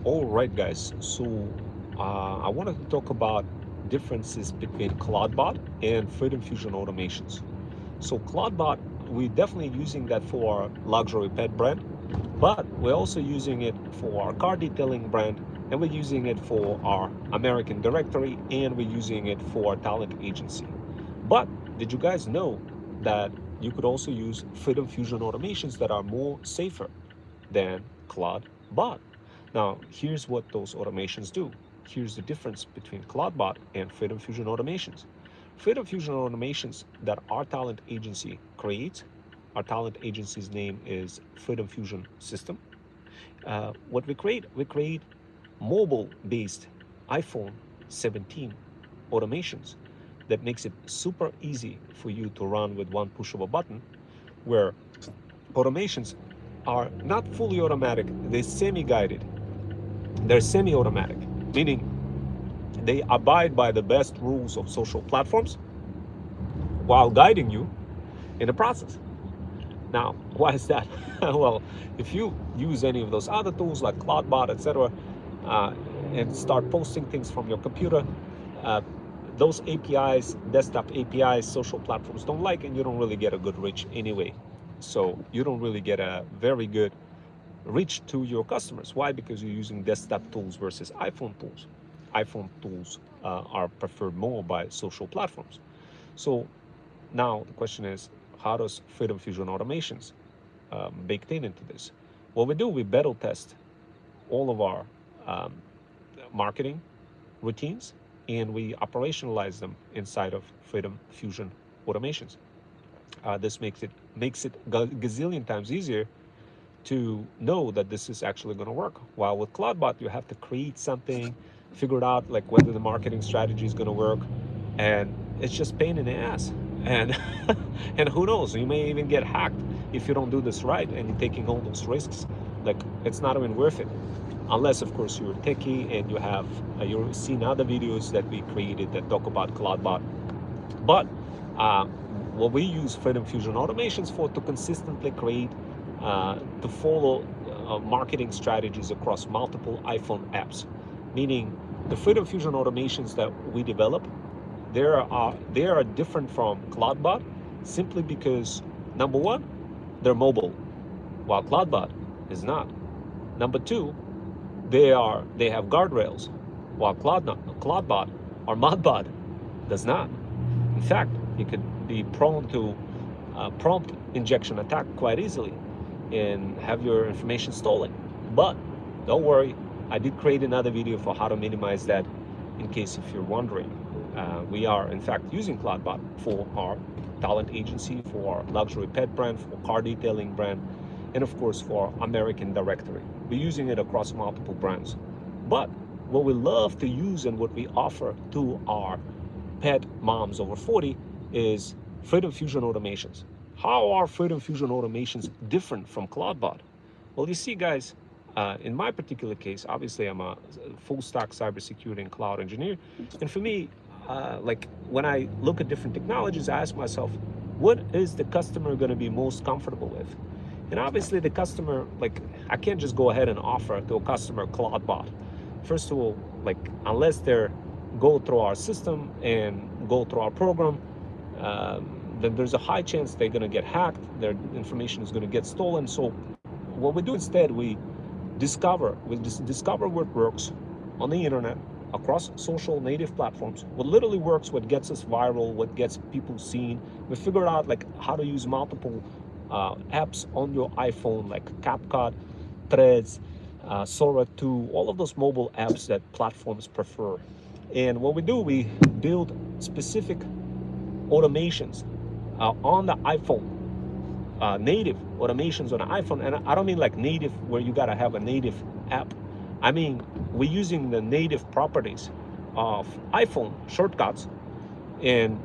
All right, guys. So I wanted to talk about differences between CloudBot and Freedom Fusion automations. So CloudBot, we're definitely using that for our luxury pet brand, but we're also using it for our car detailing brand, and we're using it for our American directory, and we're using it for our talent agency. But did you guys know that you could also use Freedom Fusion automations that are more safer than CloudBot? Now, here's what those automations do. Here's the difference between CloudBot and Freedom Fusion automations. Freedom Fusion automations that our talent agency creates, our talent agency's name is Freedom Fusion System. What we create mobile-based iPhone 17 automations that makes it super easy for you to run with one push of a button, where automations are not fully automatic, they're semi-guided. They're semi-automatic, meaning they abide by the best rules of social platforms while guiding you in the process. Now, why is that? Well, if you use any of those other tools like CloudBot, etc., uh, and start posting things from your computer, uh, those APIs, desktop APIs, social platforms don't like, and you don't really get a good reach anyway. So you don't really get a very good reach to your customers. Why? Because you're using desktop tools versus iPhone tools. iPhone tools are preferred more by social platforms. So now the question is, how does Freedom Fusion automations baked into this? What we do, we beta test all of our um, marketing routines, and we operationalize them inside of Freedom Fusion automations. This makes it gazillion times easier to know that this is actually going to work. While with CloudBot, you have to create something, figure it out, like whether the marketing strategy is going to work, and it's just pain in the ass. And and who knows, you may even get hacked if you don't do this right, and you're taking all those risks. Like, it's not even worth it, unless of course you're techie and you have you've seen other videos that we created that talk about CloudBot. But uh, what we use Freedom Fusion automations for to consistently create, to follow marketing strategies across multiple iPhone apps. Meaning, the Freedom Fusion automations that we develop, they are different from CloudBot simply because, number one, they're mobile, while CloudBot is not. Number two, they have guardrails, while CloudBot or Modbot does not. In fact, you could be prone to prompt injection attack quite easily and have your information stolen. But don't worry, I did create another video for how to minimize that, in case if you're wondering. We are in fact using CloudBot for our talent agency, for our luxury pet brand, for car detailing brand, and of course for American directory. We're using it across multiple brands. But what we love to use and what we offer to our pet moms over 40 is Freedom Fusion automations. How are Freedom Fusion automations different from CloudBot? Well, you see, guys, in my particular case, obviously I'm a full stack cybersecurity and cloud engineer. And for me, like when I look at different technologies, I ask myself, what is the customer going to be most comfortable with? And obviously the customer, like, I can't just go ahead and offer to a customer CloudBot. First of all, like, unless they're go through our system and go through our program, then there's a high chance they're going to get hacked, their information is going to get stolen. So what we do instead, we discover what works on the internet across social native platforms, what literally works, what gets us viral, what gets people seen. We figure out like how to use multiple apps on your iPhone, like CapCut, Threads, Sora 2, all of those mobile apps that platforms prefer. And what we do, we build specific automations on the iPhone, native automations on the iPhone. And I don't mean like native where you gotta have a native app. I mean, we're using the native properties of iPhone shortcuts and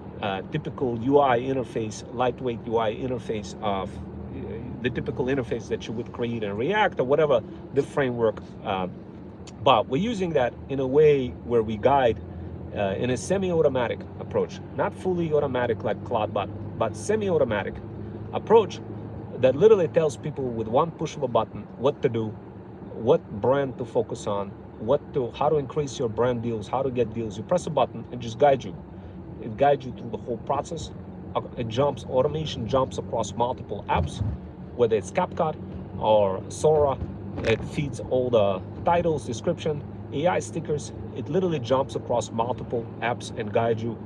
typical UI interface, lightweight UI interface of the typical interface that you would create in React or whatever the framework. But we're using that in a way where we guide in a semi-automatic approach, not fully automatic like CloudBot, but semi-automatic approach that literally tells people with one push of a button what to do what brand to focus on, how to increase your brand deals, how to get deals. You press a button and just guide you. It guides you through the whole process. Automation jumps across multiple apps, whether it's CapCut or Sora. It feeds all the titles, description, AI stickers. It literally jumps across multiple apps and guides you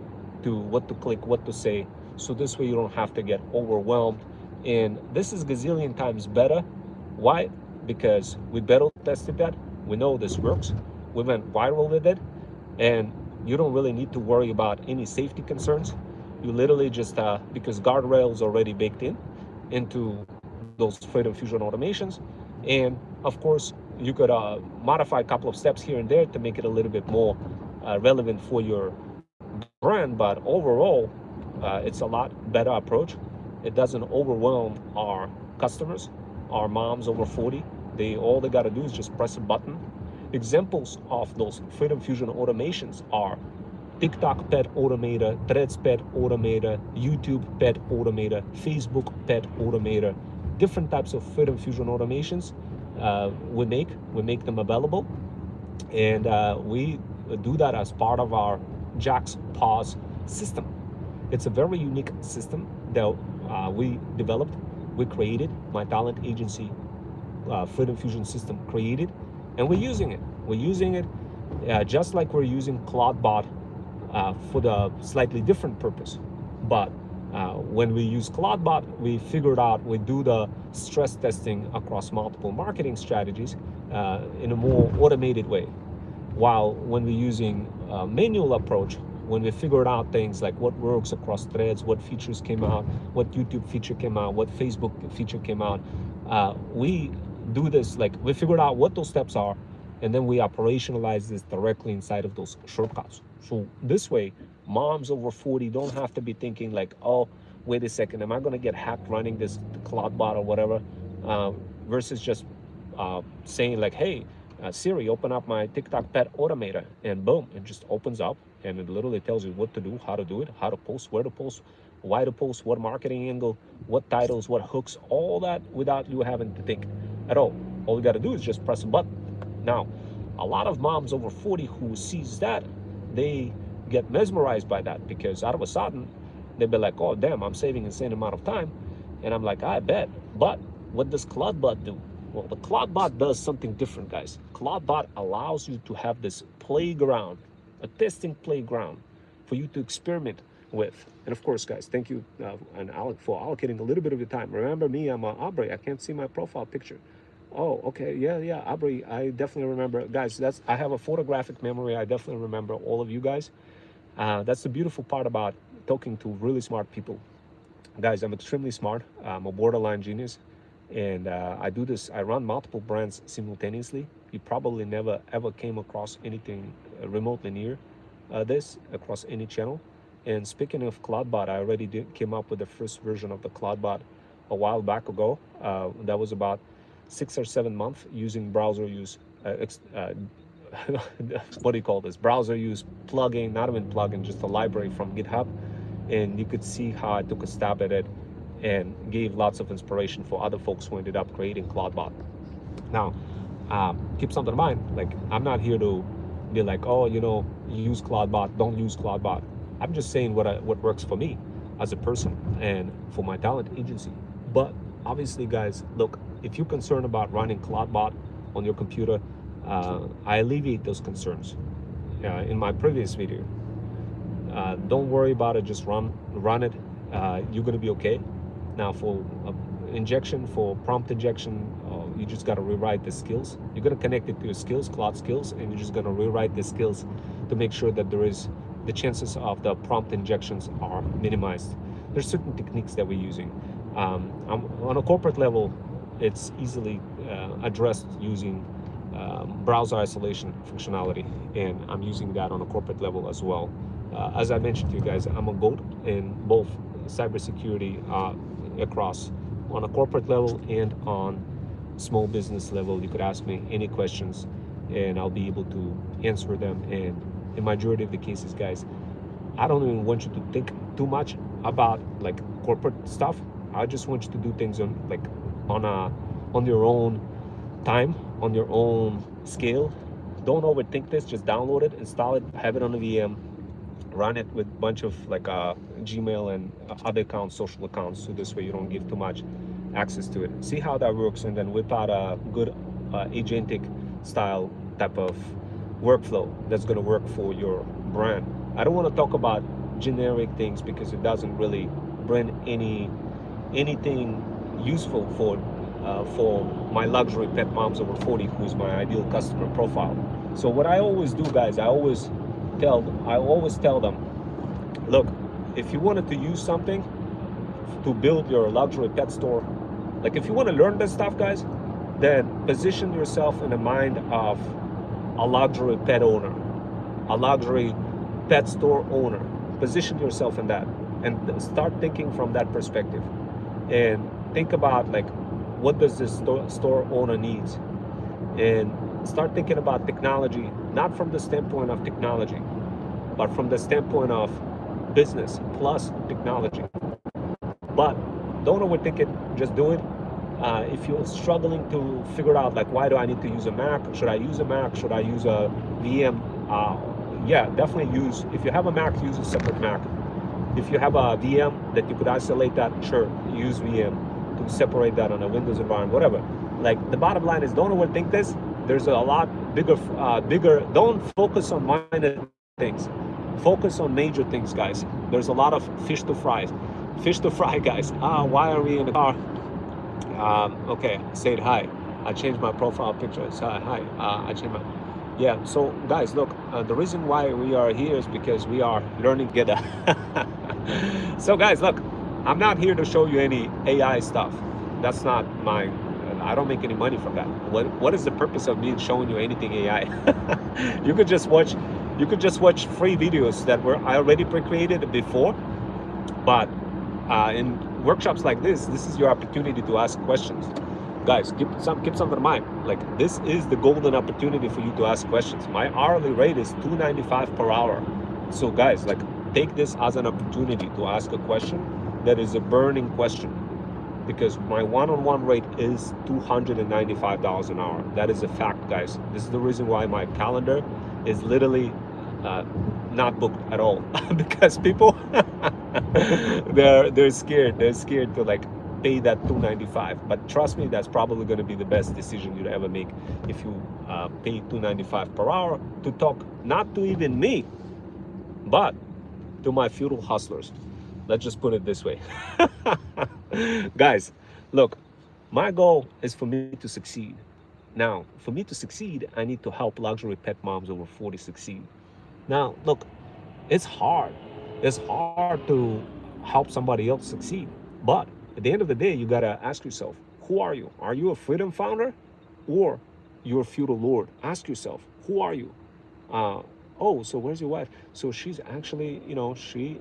to what to click, what to say. So this way you don't have to get overwhelmed. And this is gazillion times better. Why? Because we beta tested that. We know this works. We went viral with it. And you don't really need to worry about any safety concerns. You literally just, because guardrails already baked into those Freedom Fusion automations. And of course, you could modify a couple of steps here and there to make it a little bit more relevant for your brand. But overall, it's a lot better approach. It doesn't overwhelm our customers, our moms over 40. All they got to do is just press a button. Examples of those Freedom Fusion automations are TikTok Pet Automator, Threads Pet Automator, YouTube Pet Automator, Facebook Pet Automator. Different types of Freedom Fusion automations we make them available, and we do that as part of our Jax POS system. It's a very unique system that we developed, we created, my talent agency Freedom Fusion system created, and we're using it. We're using it just like we're using CloudBot for the slightly different purpose. But when we use CloudBot, we figured out we do the stress testing across multiple marketing strategies in a more automated way. While when we're using a manual approach, when we figured out things like what works across Threads, what features came out, what YouTube feature came out, what Facebook feature came out, we do this, like we figured out what those steps are, and then we operationalize this directly inside of those shortcuts. So this way, moms over 40 don't have to be thinking like, oh, wait a second, am I going to get hacked running this CloudBot or whatever, versus just saying like, hey, Siri, open up my TikTok Pet Automator, and boom, it just opens up and it literally tells you what to do, how to do it, how to post, where to post, why to post, what marketing angle, what titles, what hooks, all that without you having to think at all. All you got to do is just press a button. Now, a lot of moms over 40 who sees that, they get mesmerized by that, because out of a sudden they'll be like, oh damn, I'm saving an insane amount of time. And I'm like, I bet. But what does CloudBot do? Well, the CloudBot does something different, guys. CloudBot allows you to have this playground, a testing playground for you to experiment with. And of course, guys, thank you and Alec for allocating a little bit of your time. Remember me, I'm Aubrey. I can't see my profile picture. Oh, okay, yeah, Aubrey, I definitely remember. Guys, I have a photographic memory. I definitely remember all of you guys. That's the beautiful part about talking to really smart people. Guys, I'm extremely smart. I'm a borderline genius. And I do this, I run multiple brands simultaneously. You probably never ever came across anything remotely near this across any channel. And speaking of CloudBot, I already came up with the first version of the CloudBot a while back ago. That was about 6 or 7 months using browser use, what do you call this? Browser use plugin, not even plugin, just a library from GitHub. And you could see how I took a stab at it and gave lots of inspiration for other folks who ended up creating CloudBot. Now, keep something in mind, like I'm not here to be like, oh, use CloudBot, don't use CloudBot. I'm just saying what works for me as a person and for my talent agency. But obviously, guys, look, if you're concerned about running CloudBot on your computer, I alleviate those concerns in my previous video. Don't worry about it, just run it. You're gonna be okay. Now for injection, for prompt injection, you just gotta rewrite the skills. You're gonna connect it to your skills, Claude skills, and you're just gonna rewrite the skills to make sure that the chances of the prompt injections are minimized. There's certain techniques that we're using. On a corporate level, it's easily addressed using browser isolation functionality, and I'm using that on a corporate level as well. As I mentioned to you guys, I'm a GOAT in both cybersecurity across on a corporate level and on small business level. You could ask me any questions and I'll be able to answer them. And in majority of the cases, guys, I don't even want you to think too much about like corporate stuff. I just want you to do things on your own time on your own scale. Don't overthink this. Just download it, install it, have it on a VM, run it with a bunch of like Gmail and other accounts, social accounts, so this way you don't give too much access to it. See how that works, and then whip out a good agentic style type of workflow that's going to work for your brand. I don't want to talk about generic things because it doesn't really bring anything useful for my luxury pet moms over 40, who's my ideal customer profile. So what I always do, guys, I always tell them, look, if you wanted to use something to build your luxury pet store, like if you want to learn this stuff, guys, then position yourself in the mind of a luxury pet owner, a luxury pet store owner. Position yourself in that and start thinking from that perspective, and think about like, what does this store owner needs, and start thinking about technology, not from the standpoint of technology, but from the standpoint of business plus technology. But don't overthink it, just do it. If you're struggling to figure out like, why do I need to use a Mac? Should I use a Mac? Should I use a VM? Yeah, definitely use, if you have a Mac, use a separate Mac. If you have a VM that you could isolate that, sure, use VM to separate that on a Windows environment, whatever. Like, the bottom line is, don't overthink this. There's a lot bigger, don't focus on minor things. Focus on major things, guys. There's a lot of fish to fry. Fish to fry, guys. Why are we in the car? Okay, say it, hi. I changed my profile picture. It's hi. I changed my... Yeah, so guys, look, the reason why we are here is because we are learning together. So guys, look, I'm not here to show you any AI stuff. That's not my... I don't make any money from that. What is the purpose of me showing you anything AI? You could just watch free videos that were already pre-created before. But in workshops like this is your opportunity to ask questions. Guys, keep something in mind. Like, this is the golden opportunity for you to ask questions. My hourly rate is $2.95 per hour. So guys, like, take this as an opportunity to ask a question that is a burning question. Because my one-on-one rate is $295 an hour. That is a fact, guys. This is the reason why my calendar is literally not booked at all. Because people they're scared. They're scared to like pay that $295. But trust me, that's probably going to be the best decision you'd ever make if you pay $295 per hour to talk not to even me, but to my feudal hustlers. Let's just put it this way. Guys, look, my goal is for me to succeed. Now, for me to succeed, I need to help luxury pet moms over 40 succeed. Now, look, it's hard. It's hard to help somebody else succeed. But at the end of the day, you got to ask yourself, who are you? Are you a freedom founder or you're a feudal lord? Ask yourself, who are you? Oh, so where's your wife? So she's actually, she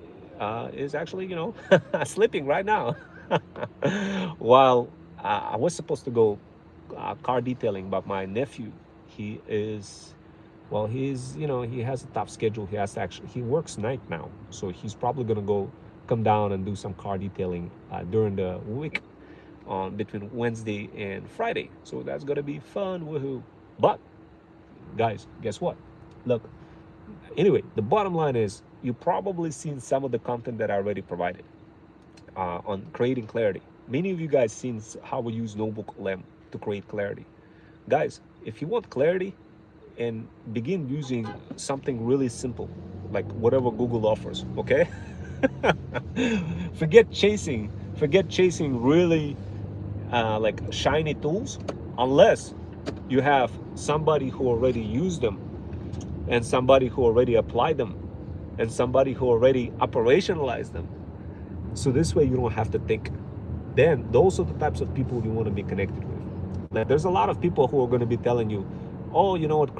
is actually, sleeping right now. While I was supposed to go car detailing, but my nephew, he is, well, he's, he has a tough schedule. He has to actually, he works night now. So he's probably going to come down and do some car detailing during the week between Wednesday and Friday. So that's going to be fun. Woohoo. But guys, guess what? Look, anyway, the bottom line is, you've probably seen some of the content that I already provided on creating clarity. Many of you guys seen how we use NotebookLM to create clarity. Guys, if you want clarity, and begin using something really simple, like whatever Google offers, okay? Forget chasing really like shiny tools, unless you have somebody who already used them, and somebody who already applied them, and somebody who already operationalized them. So this way you don't have to think. Then those are the types of people you want to be connected with. Like, there's a lot of people who are going to be telling you, oh, you know what,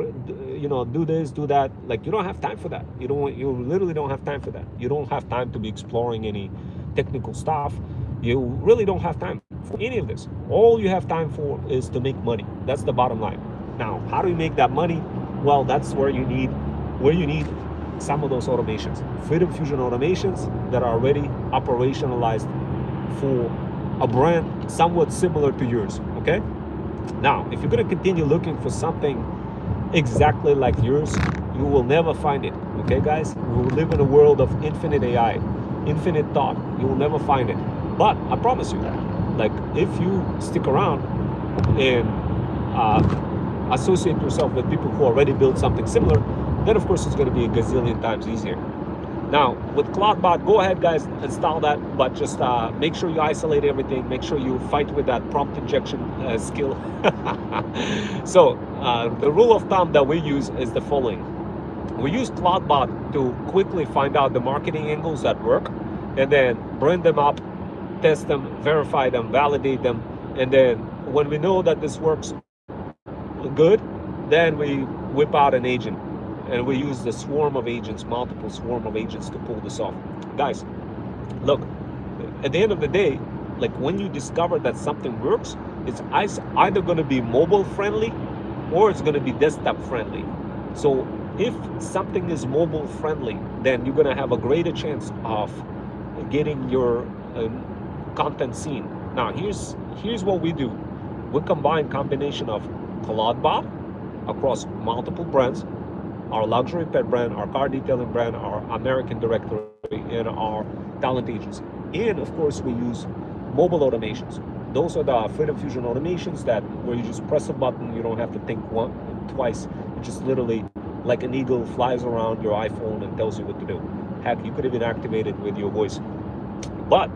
do this, do that. Like, you don't have time for that. You literally don't have time for that. You don't have time to be exploring any technical stuff. You really don't have time for any of this. All you have time for is to make money. That's the bottom line. Now, how do you make that money? Well, that's where you need some of those automations. Freedom Fusion automations that are already operationalized for a brand somewhat similar to yours, okay? Now, if you're going to continue looking for something exactly like yours, you will never find it. Okay, guys? We will live in a world of infinite AI, infinite thought. You will never find it. But I promise you, like, if you stick around and associate yourself with people who already built something similar, then of course it's going to be a gazillion times easier. Now, with CloudBot, go ahead, guys, install that, but just make sure you isolate everything. Make sure you fight with that prompt injection skill. So, the rule of thumb that we use is the following. We use CloudBot to quickly find out the marketing angles that work, and then bring them up, test them, verify them, validate them, and then when we know that this works good, then we whip out an agent and we use the swarm of agents, multiple swarm of agents to pull this off. Guys, look, at the end of the day, like when you discover that something works, it's either going to be mobile friendly or it's going to be desktop friendly. So if something is mobile friendly, then you're going to have a greater chance of getting your content seen. Now, here's what we do. We combine combination of CloudBot across multiple brands, our luxury pet brand, our car detailing brand, our American directory, and our talent agency. And of course, we use mobile automations. Those are the Freedom Fusion automations that where you just press a button, you don't have to think twice. It just literally, like an eagle, flies around your iPhone and tells you what to do. Heck, you could even activate it with your voice. But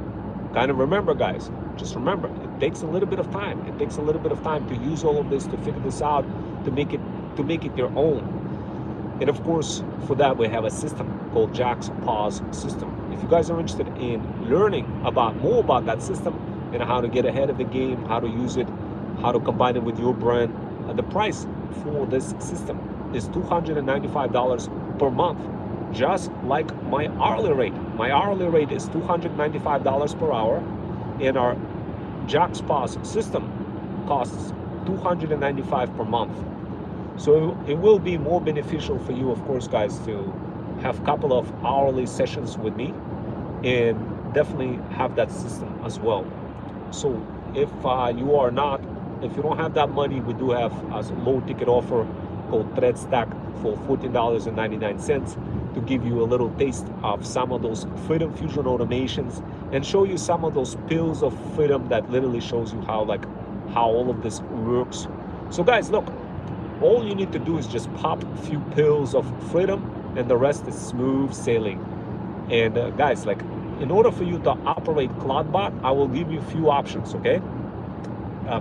kind of remember, guys, just remember, it takes a little bit of time. It takes a little bit of time to use all of this, to figure this out, to make it your own. And of course, for that, we have a system called Jack's Pause system. If you guys are interested in learning more about that system and how to get ahead of the game, how to use it, how to combine it with your brand, the price for this system is $295 per month, just like my hourly rate. My hourly rate is $295 per hour, and our Jack's Pause system costs $295 per month. So it will be more beneficial for you, of course, guys, to have a couple of hourly sessions with me and definitely have that system as well. So if you don't have that money, we do have a low ticket offer called ThreadStack for $14.99 to give you a little taste of some of those Freedom Fusion automations and show you some of those pills of freedom that literally shows you how all of this works. So guys, look, all you need to do is just pop a few pills of freedom and the rest is smooth sailing. And guys, like, in order for you to operate CloudBot, I will give you a few options, okay?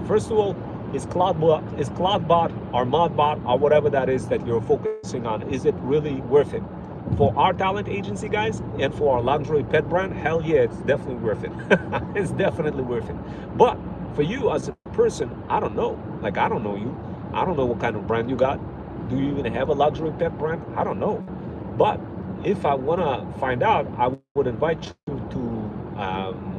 First of all, is CloudBot or ModBot or whatever that is that you're focusing on, is it really worth it? For our talent agency, guys, and for our luxury pet brand, hell yeah, it's definitely worth it. It's definitely worth it. But for you as a person, I don't know. Like, I don't know you. I don't know what kind of brand you got. Do you even have a luxury pet brand? I don't know. But if I want to find out, I would invite you to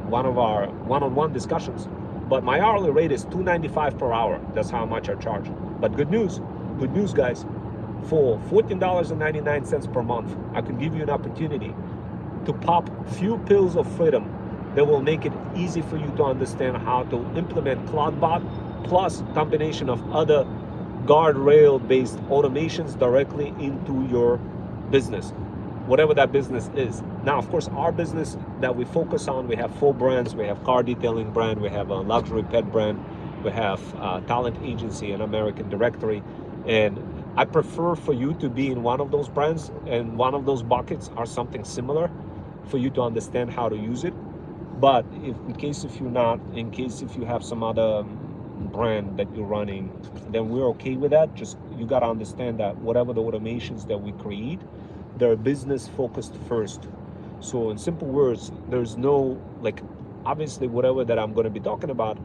one of our one-on-one discussions. But my hourly rate is $295 per hour. That's how much I charge. But good news, guys. For $14.99 per month, I can give you an opportunity to pop few pills of freedom that will make it easy for you to understand how to implement CloudBot plus combination of other guardrail based automations directly into your business, whatever that business is. Now, of course, our business that we focus on, we have 4 brands. We have car detailing brand, we have a luxury pet brand, we have a talent agency, and American directory. And I prefer for you to be in one of those brands and one of those buckets are something similar for you to understand how to use it. But in case if you have some other brand that you're running, then we're okay with that. Just, you got to understand that whatever the automations that we create, they're business focused first. So in simple words, there's no, like, obviously whatever that I'm going to be talking about,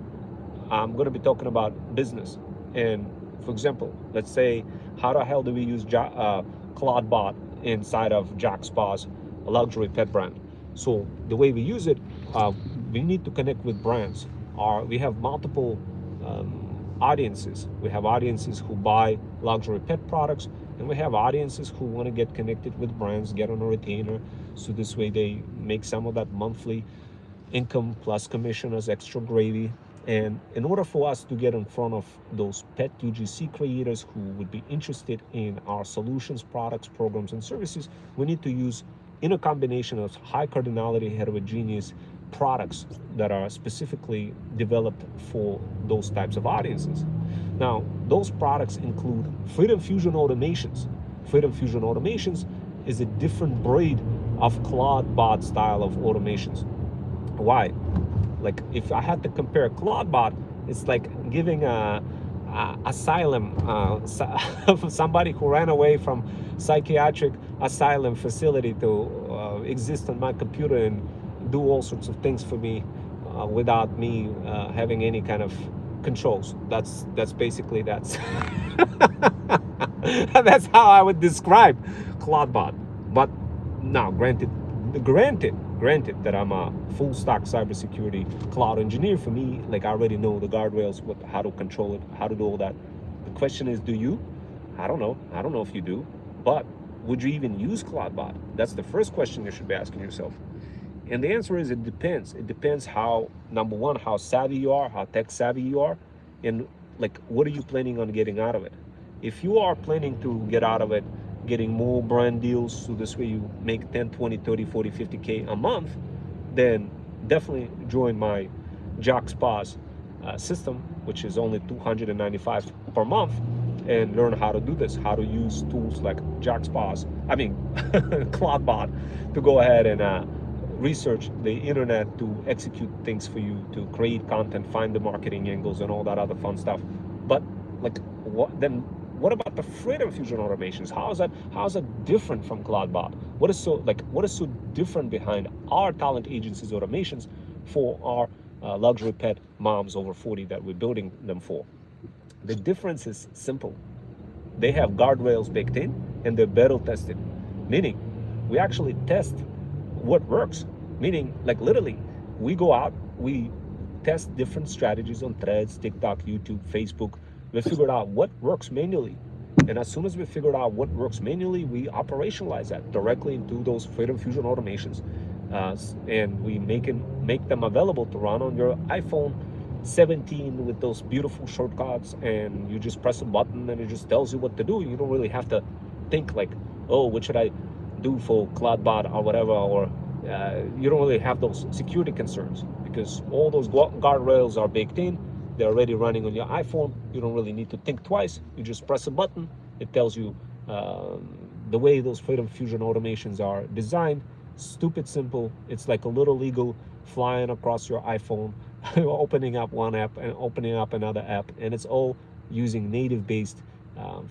I'm going to be talking about business. And for example, let's say, how the hell do we use CloudBot inside of Jack's Pause, a luxury pet brand? So the way we use it, we need to connect with brands. We have multiple audiences. We have audiences who buy luxury pet products, and we have audiences who want to get connected with brands, get on a retainer, so this way they make some of that monthly income plus commission as extra gravy. And in order for us to get in front of those pet UGC creators who would be interested in our solutions, products, programs, and services, we need to use in a combination of high cardinality heterogeneous products that are specifically developed for those types of audiences. Now, those products include Freedom Fusion automations. Freedom Fusion automations is a different breed of CloudBot style of automations. Why? Like if I had to compare CloudBot, it's like giving a asylum somebody who ran away from psychiatric asylum facility to exist on my computer and do all sorts of things for me without me having any kind of controls. That's basically that's that's how I would describe CloudBot. But now, granted that I'm a full stack cybersecurity cloud engineer. For me, like I already know the guardrails, how to control it, how to do all that. The question is, do you? I don't know. I don't know if you do. But would you even use CloudBot? That's the first question you should be asking yourself. And the answer is it depends. It depends how, number one, how savvy you are, how tech savvy you are, and like what are you planning on getting out of it? If you are planning to get out of it getting more brand deals, so this way you make 10, 20, 30, 40, 50K a month, then definitely join my JockSPA's system, which is only $295 per month, and learn how to do this, how to use tools like CloudBot to go ahead and research the internet to execute things for you, to create content, find the marketing angles and all that other fun stuff. But like what about the Freedom Fusion automations? How is that different from CloudBot? What is so different behind our talent agencies automations for our luxury pet moms over 40 that we're building them for? The difference is simple. They have guardrails baked in and they're battle tested, meaning we actually test what works. Meaning, like literally, we go out, we test different strategies on Threads, TikTok, YouTube, Facebook. We figured out what works manually. And as soon as we figured out what works manually, we operationalize that directly into those Freedom Fusion automations. And we make them available to run on your iPhone 17 with those beautiful shortcuts. And you just press a button and it just tells you what to do. You don't really have to think like, oh, what should I do for CloudBot or whatever, or you don't really have those security concerns because all those guardrails are baked in. They're already running on your iPhone. You don't really need to think twice. You just press a button. It tells you the way those Freedom Fusion automations are designed. Stupid simple. It's like a little eagle flying across your iPhone, opening up one app and opening up another app, and it's all using native-based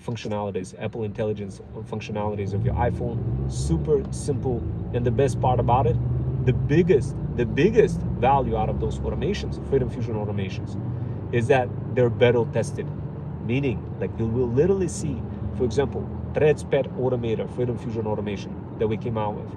functionalities, Apple Intelligence functionalities of your iPhone. Super simple. And the best part about it, the biggest value out of those automations, Freedom Fusion automations, is that they're battle tested. Meaning, like you will literally see, for example, Threads Pet Automator, Freedom Fusion automation that we came out with.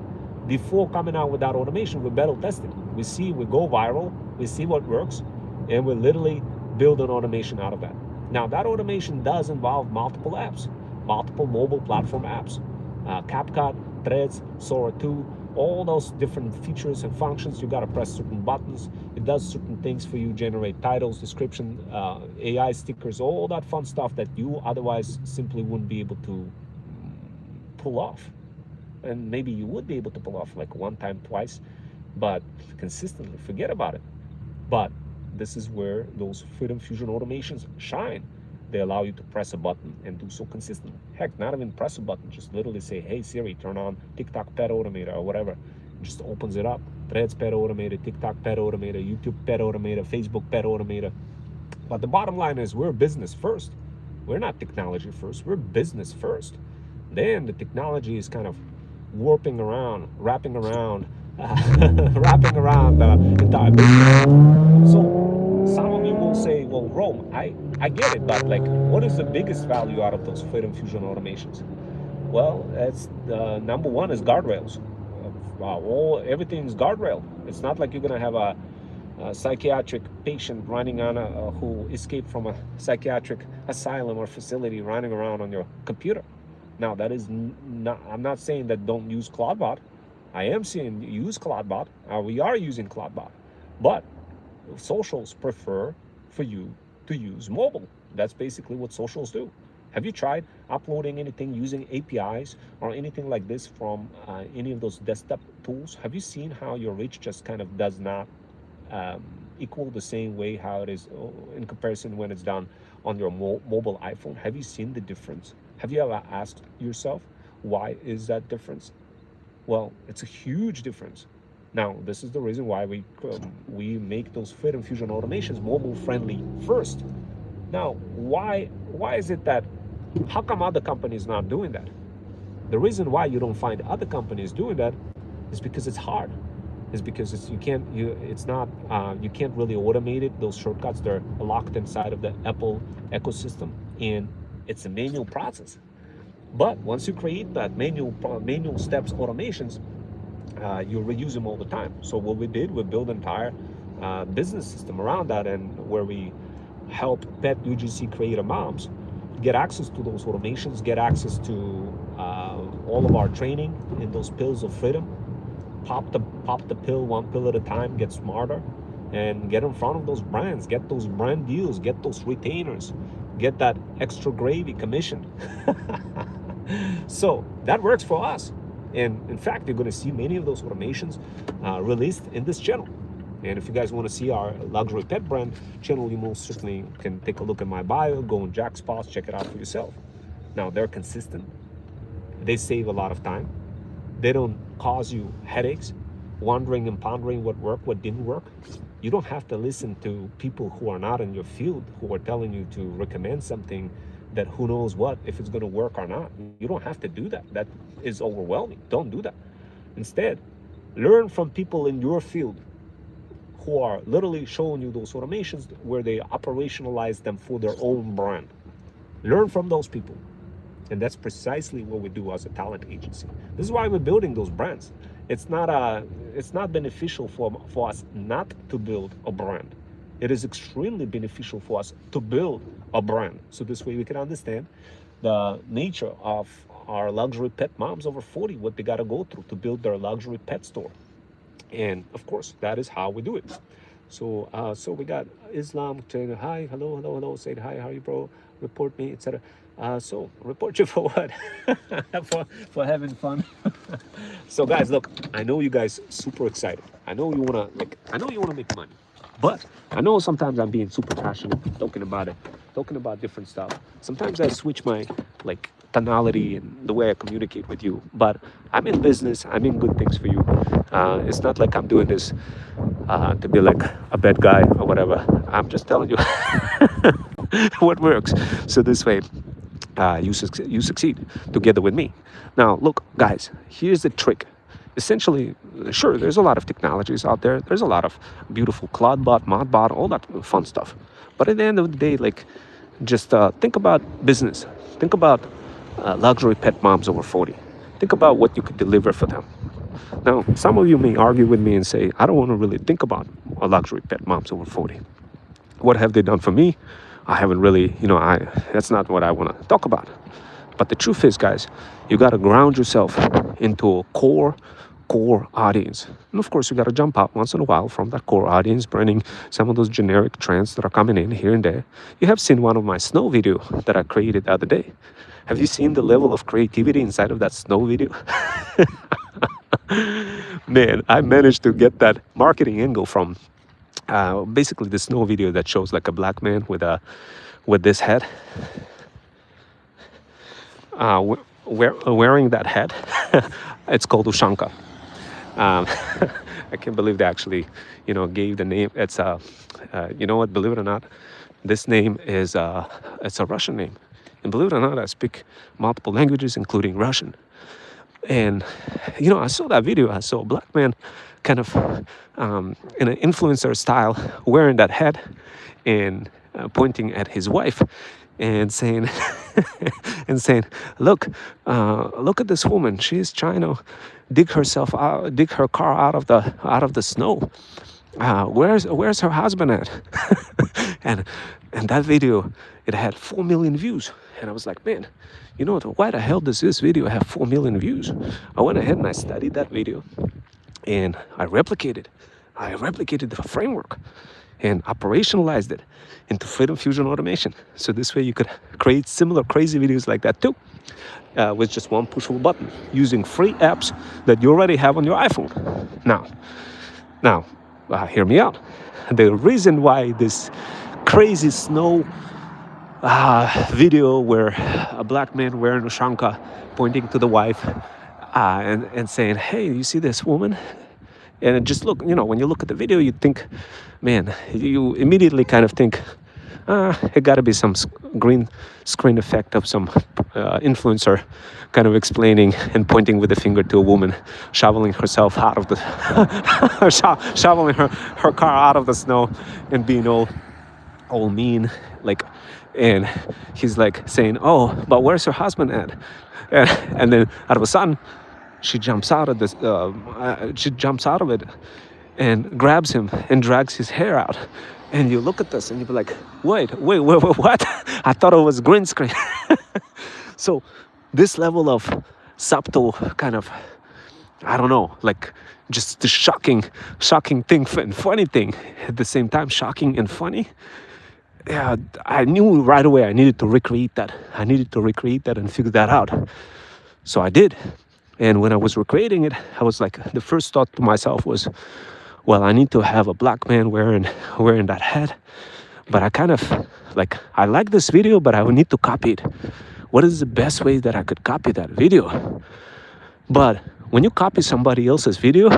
Before coming out with that automation, we battle tested. We go viral, we see what works, and we literally build an automation out of that. Now, that automation does involve multiple apps, multiple mobile platform apps, CapCut, Threads, Sora 2, all those different features and functions. You got to press certain buttons. It does certain things for you, generate titles, description, AI stickers, all that fun stuff that you otherwise simply wouldn't be able to pull off. And maybe you would be able to pull off like one time, twice, but consistently, forget about it. But this is where those Freedom Fusion automations shine. They allow you to press a button and do so consistently. Heck, not even press a button, just literally say, hey Siri, turn on TikTok Pet Automator or whatever. It just opens it up. Threads Pet Automator, TikTok Pet Automator, YouTube Pet Automator, Facebook Pet Automator. But the bottom line is we're business first. We're not technology first, we're business first. Then the technology is kind of wrapping around wrapping around the entire business. So some of you will say, well, Rome, I get it, but like, what is the biggest value out of those Freedom Fusion automations? Well, it's number one is guardrails. Everything's guardrail. It's not like you're gonna have a psychiatric patient running on who escaped from a psychiatric asylum or facility running around on your computer. Now, that is not, I'm not saying that don't use CloudBot. I am saying use CloudBot. We are using CloudBot. But socials prefer for you to use mobile. That's basically what socials do. Have you tried uploading anything using APIs or anything like this from any of those desktop tools? Have you seen how your reach just kind of does not um, equal the same way how it is in comparison when it's done on your mobile iPhone? Have you seen the difference? Have you ever asked yourself, why is that difference? Well, it's a huge difference. Now, this is the reason why we make those Freedom Fusion automations mobile friendly first. Now, why is it that, how come other companies not doing that? The reason why you don't find other companies doing that is because it's hard. Is because you can't really automate it. Those shortcuts, they're locked inside of the Apple ecosystem, and it's a manual process. But once you create that manual steps automations, you reuse them all the time. So what we did, we built an entire business system around that, and where we help pet UGC creator moms get access to those automations, get access to all of our training in those pills of freedom. Pop the pill one pill at a time, get smarter, and get in front of those brands, get those brand deals, get those retainers, get that extra gravy commission. So that works for us. And in fact, you're going to see many of those automations released in this channel. And if you guys want to see our luxury pet brand channel, you most certainly can take a look at my bio, go on Jackspots, check it out for yourself. Now, they're consistent. They save a lot of time. They don't cause you headaches, wondering and pondering what worked, what didn't work. You don't have to listen to people who are not in your field, who are telling you to recommend something that who knows what, if it's going to work or not. You don't have to do that. That is overwhelming. Don't do that. Instead, learn from people in your field who are literally showing you those automations where they operationalize them for their own brand. Learn from those people. And that's precisely what we do as a talent agency. This is why we're building those brands. It's not beneficial for us not to build a brand. It is extremely beneficial for us to build a brand. So this way we can understand the nature of our luxury pet moms over 40, what they got to go through to build their luxury pet store. And of course, that is how we do it. So so we got Islam saying hi, hello, saying hi, how are you, bro? Report me, etc. So report you for what? for having fun. So guys, look, I know you guys super excited. I know you wanna make money. But I know sometimes I'm being super passionate, talking about different stuff. Sometimes I switch my tonality and the way I communicate with you. But I'm in business. I'm in good things for you. It's not like I'm doing this to be like a bad guy or whatever. I'm just telling you what works. So this way, you succeed together with me. Now, look, guys, here's the trick. Essentially, sure, there's a lot of technologies out there. There's a lot of beautiful CloudBot, ModBot, all that fun stuff. But at the end of the day, just think about business. Think about luxury pet moms over 40. Think about what you could deliver for them. Now, some of you may argue with me and say, I don't want to really think about a luxury pet moms over 40. What have they done for me? I haven't really, that's not what I want to talk about. But the truth is, guys, you got to ground yourself into a core audience. And of course, you got to jump out once in a while from that core audience, burning some of those generic trends that are coming in here and there. You have seen one of my snow video that I created the other day. Have you seen the level of creativity inside of that snow video? Man, I managed to get that marketing angle from basically the snow video that shows like a black man with this hat. Wearing that hat. It's called Ushanka. I can't believe they actually, gave the name. It's you know what? Believe it or not, this name is it's a Russian name, and believe it or not, I speak multiple languages, including Russian. And I saw that video. I saw a black man, kind of in an influencer style, wearing that hat and pointing at his wife, and saying, look at this woman. She's trying to dig her car out of the snow. Where's her husband at? and that video, it had 4 million views. And I was like, man, why the hell does this video have 4 million views? I went ahead and I studied that video, and I replicated the framework. and operationalized it into Freedom Fusion automation. So this way you could create similar crazy videos like that too, with just one push of a button using free apps that you already have on your iPhone. Now, hear me out. The reason why this crazy snow video where a black man wearing a shanka pointing to the wife and saying, hey, you see this woman? And it just look, when you look at the video, you think, man, you immediately kind of think, it got to be some green screen effect of some influencer kind of explaining and pointing with the finger to a woman shoveling herself out of the shoveling her car out of the snow and being all mean, like, and he's like saying, oh, but where's your husband at? And then out of a sudden she jumps out of this it and grabs him and drags his hair out. And you look at this and you be like, wait, what? I thought it was green screen. So this level of subtle kind of, I don't know, like just the shocking thing and funny thing at the same time, shocking and funny. Yeah, I knew right away I needed to recreate that. And figure that out. So I did. And when I was recreating it, I was like, the first thought to myself was, well, I need to have a black man wearing that hat. But I kind of I like this video, but I would need to copy it. What is the best way that I could copy that video? But when you copy somebody else's video,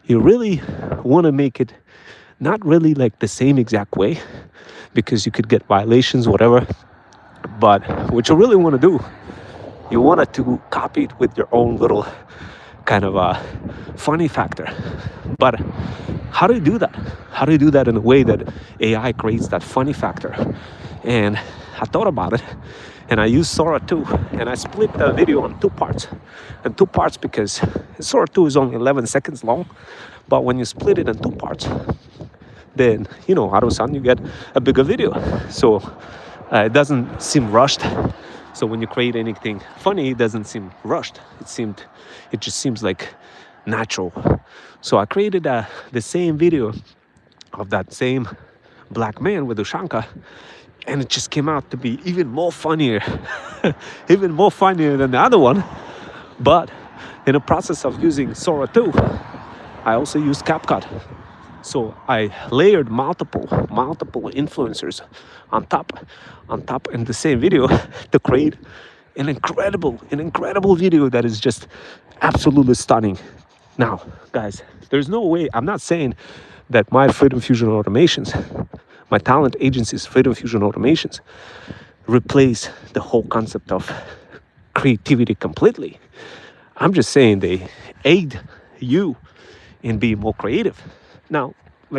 you really want to make it not really like the same exact way, because you could get violations, whatever. But what you really want to do, you want it to copy it with your own little kind of a funny factor. But how do you do that? How do you do that in a way that AI creates that funny factor? And I thought about it, and I used Sora 2, and I split the video on two parts. And two parts because Sora 2 is only 11 seconds long, but when you split it in two parts, then, out of a sudden you get a bigger video. So it doesn't seem rushed. So when you create anything funny, it doesn't seem rushed. It just seems like natural. So I created the same video of that same black man with Ushanka, and it just came out to be even more funnier, even more funnier than the other one. But in the process of using Sora 2, I also used CapCut. So I layered multiple influencers on top in the same video to create an incredible video that is just absolutely stunning. Now, guys, there's no way, I'm not saying that my Freedom Fusion automations, my talent agency's Freedom Fusion automations replace the whole concept of creativity completely. I'm just saying they aid you in being more creative. Now,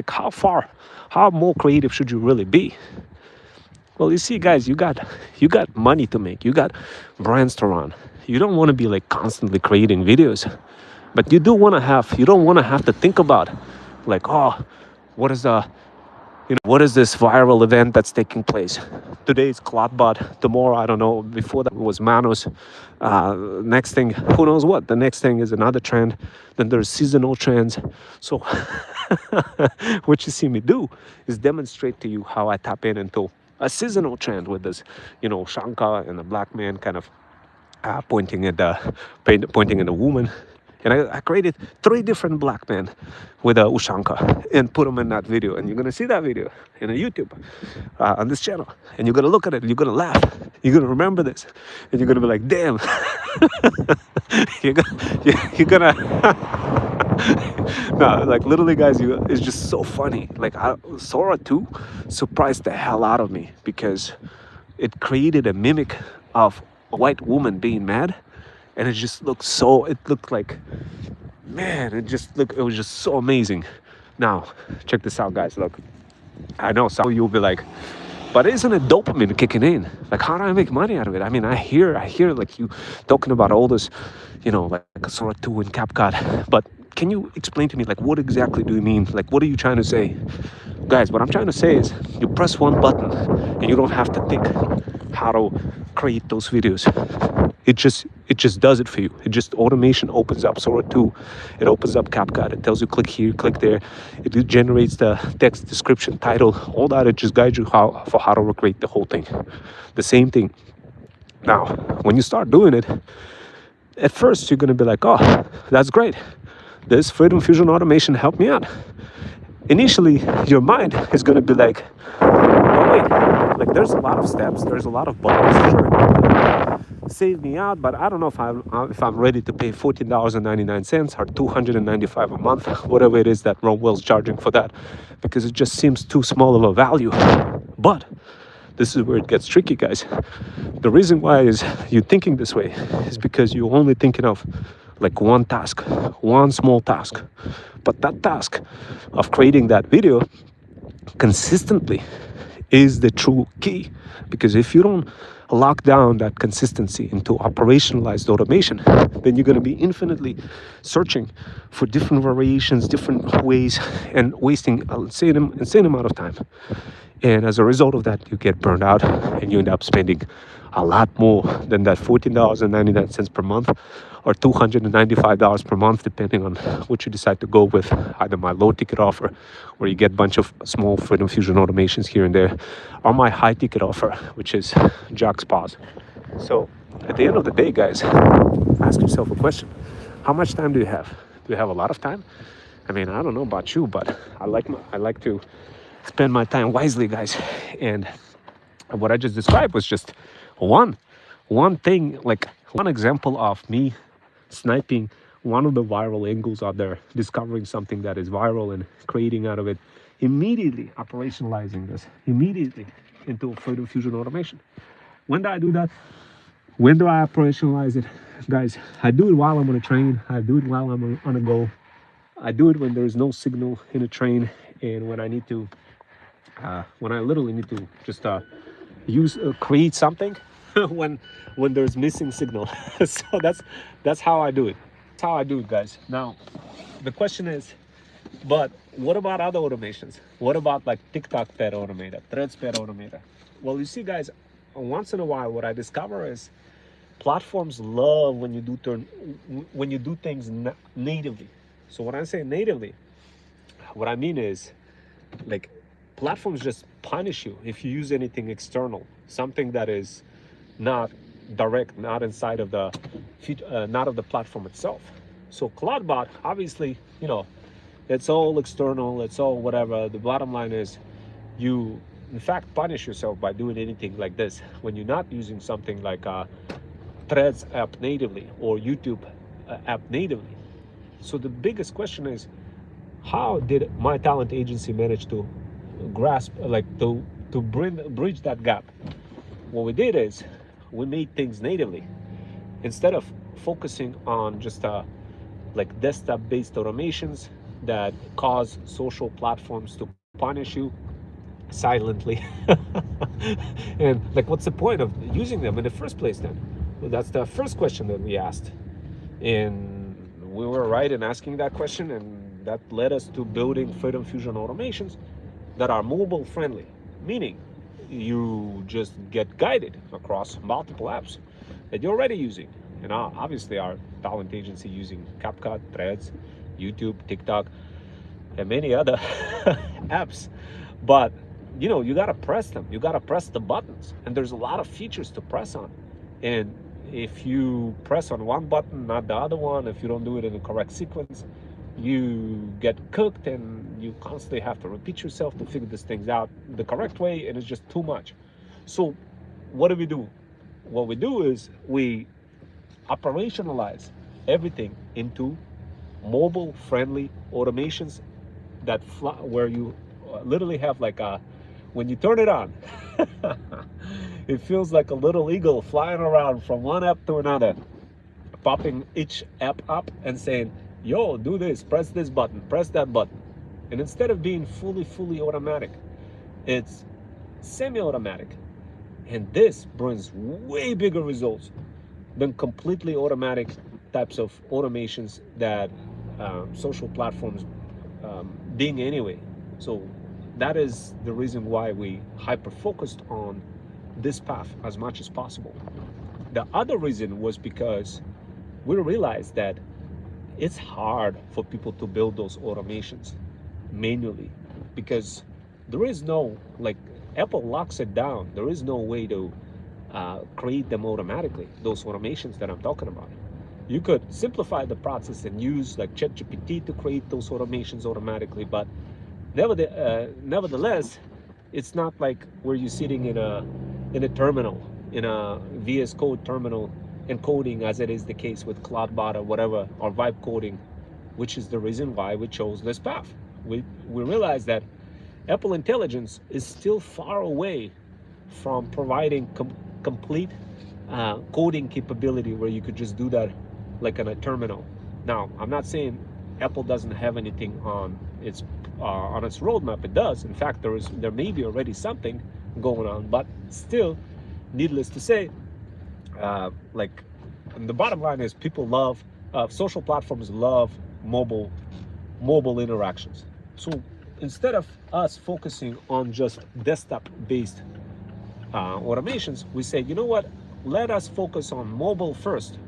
how more creative should you really be? Well, you see, guys, you got money to make, you got brands to run. You don't want to be constantly creating videos, but you don't want to have to think about what is this viral event that's taking place? Today is Clotbot, tomorrow, I don't know, before that was Manos. Next thing, who knows what? The next thing is another trend. Then there's seasonal trends. So what you see me do is demonstrate to you how I tap into a seasonal trend with this, Shanka and the black man kind of pointing at a woman. And I created 3 different black men with a Ushanka and put them in that video. And you're going to see that video in a YouTube on this channel. And you're going to look at it. You're going to laugh. You're going to remember this. And you're going to be like, damn. you're going to... No, literally, guys, it's just so funny. Sora 2 surprised the hell out of me because it created a mimic of a white woman being mad. And it just looked like, man, it was just so amazing. Now, check this out, guys, look. I know some of you will be like, but isn't it dopamine kicking in? How do I make money out of it? I mean, I hear you talking about all this, Sora 2 and CapCut, but can you explain to me, what exactly do you mean? What are you trying to say? Guys, what I'm trying to say is you press one it just does it for you. It just automation opens up Sora 2. It opens up CapCut. It tells you click here, click there. It generates the text, description, title, all that. It just guides you how to recreate the whole thing. The same thing. Now, when you start doing it, at first you're gonna be like, oh, that's great. This Freedom Fusion automation helped me out. Initially, your mind is gonna be like, oh wait, like there's a lot of steps, there's a lot of buttons, sure, save me out, but I don't know if I'm ready to pay $14.99 or $295 a month, whatever it is that Romwell's charging for that, because it just seems too small of a value. But this is where it gets tricky, guys. The reason why is you're thinking this way is because you're only thinking of like one task, one small task. But that task of creating that video consistently is the true key. Because if you don't lock down that consistency into operationalized automation, then you're going to be infinitely searching for different variations, different ways, and wasting an insane amount of time. And as a result of that, you get burned out and you end up spending a lot more than that $14.99 per month or $295 per month, depending on what you decide to go with, either my low ticket offer, where you get a bunch of small Freedom Fusion automations here and there, or my high ticket offer, which is JaxPOS. So at the end of the day, guys, ask yourself a question. How much time do you have? Do you have a lot of time? I mean, I don't know about you, but I like to spend my time wisely, guys. And what I just described was just one thing, like one example of me sniping one of the viral angles out there, discovering something that is viral and creating out of it, immediately operationalizing this immediately into Freedom Fusion automation. When do I do that? When do I operationalize it? Guys, I do it while I'm on a train. I do it while I'm on a go. I do it when there is no signal in a train, and when I need to when I literally need to just create something when there's missing signal. So that's how I do it. That's how I do it, guys. Now the question is, but what about other automations? What about like TikTok Pet Automator, Threads Pet Automator? Well, you see, guys, once in a while what I discover is platforms love when you do things natively. So when I say natively, what I mean is, like, platforms just punish you if you use anything external, something that is not direct, not inside of the not of the platform itself. So CloudBot, obviously, you know, it's all external, it's all whatever. The bottom line is, you in fact punish yourself by doing anything like this when you're not using something like Threads app natively or YouTube app natively. So the biggest question is, how did my talent agency manage to grasp, like, to bridge that gap? What we did is we made things natively. Instead of focusing on just like desktop-based automations that cause social platforms to punish you silently. And like, what's the point of using them in the first place then? Well, that's the first question that we asked. And we were right in asking that question, and that led us to building Freedom Fusion automations that are mobile friendly, meaning you just get guided across multiple apps that you're already using. And obviously our talent agency using CapCut, Threads, YouTube, TikTok, and many other apps. But you know, you gotta press them, you gotta press the buttons, and there's a lot of features to press on. And if you press on one button, not the other one, if you don't do it in the correct sequence, you get cooked, and you constantly have to repeat yourself to figure these things out the correct way, and it's just too much. So what do? What we do is we operationalize everything into mobile friendly automations that where you literally have like when you turn it on, it feels like a little eagle flying around from one app to another, popping each app up and saying, yo, do this, press this button, press that button. And instead of being fully automatic, it's semi-automatic. And this brings way bigger results than completely automatic types of automations that social platforms being anyway. So that is the reason why we hyper-focused on this path as much as possible. The other reason was because we realized that it's hard for people to build those automations manually, because there is no, like, Apple locks it down. There is no way to create them automatically, those automations that I'm talking about. You could simplify the process and use like ChatGPT to create those automations automatically, but nevertheless, it's not like where you're sitting in a terminal, in a VS Code terminal, and coding, as it is the case with Cloudbot or whatever, or vibe coding, which is the reason why we chose this path. We realized that Apple Intelligence is still far away from providing complete coding capability where you could just do that like on a terminal. Now, I'm not saying Apple doesn't have anything on its roadmap. It does. In fact, there may be already something going on, but still, needless to say, like, and the bottom line is people love social platforms, love mobile interactions. So instead of us focusing on just desktop-based automations, we say, you know what? Let us focus on mobile first,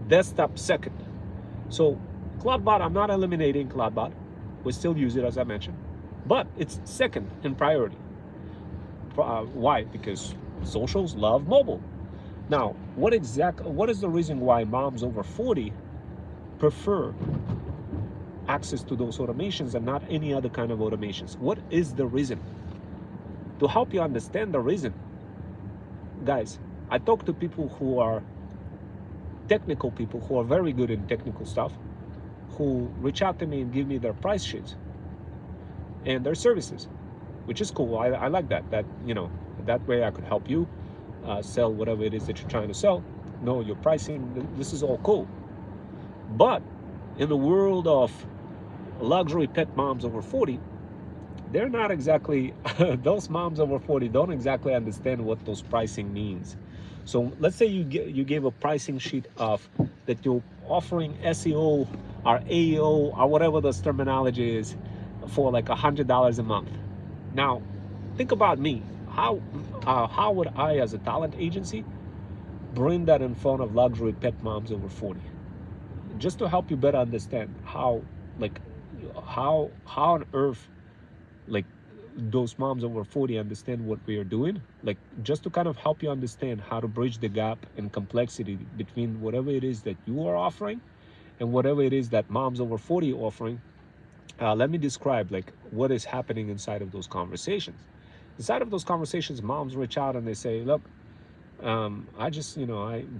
desktop second. So Cloudbot, I'm not eliminating Cloudbot. We still use it, as I mentioned, but it's second in priority. Why? Because socials love mobile. Now, what is the reason why moms over 40 prefer access to those automations and not any other kind of automations? What is the reason? To help you understand the reason, guys, I talk to people who are technical people, who are very good in technical stuff, who reach out to me and give me their price sheets and their services, which is cool. I like that, that way I could help you sell whatever it is that you're trying to sell, know your pricing. This is all cool. But in the world of luxury pet moms over 40, they're not exactly, those moms over 40 don't exactly understand what those pricing means. So let's say you gave a pricing sheet of that you're offering SEO or AEO or whatever this terminology is for like $100 a month. Now, think about me. How would I, as a talent agency, bring that in front of luxury pet moms over 40? Just to help you better understand how on earth, like, those moms over 40 understand what we are doing, like, just to kind of help you understand how to bridge the gap in complexity between whatever it is that you are offering and whatever it is that moms over 40 are offering. Let me describe like what is happening inside of those conversations. Inside of those conversations, moms reach out and they say, look, I'm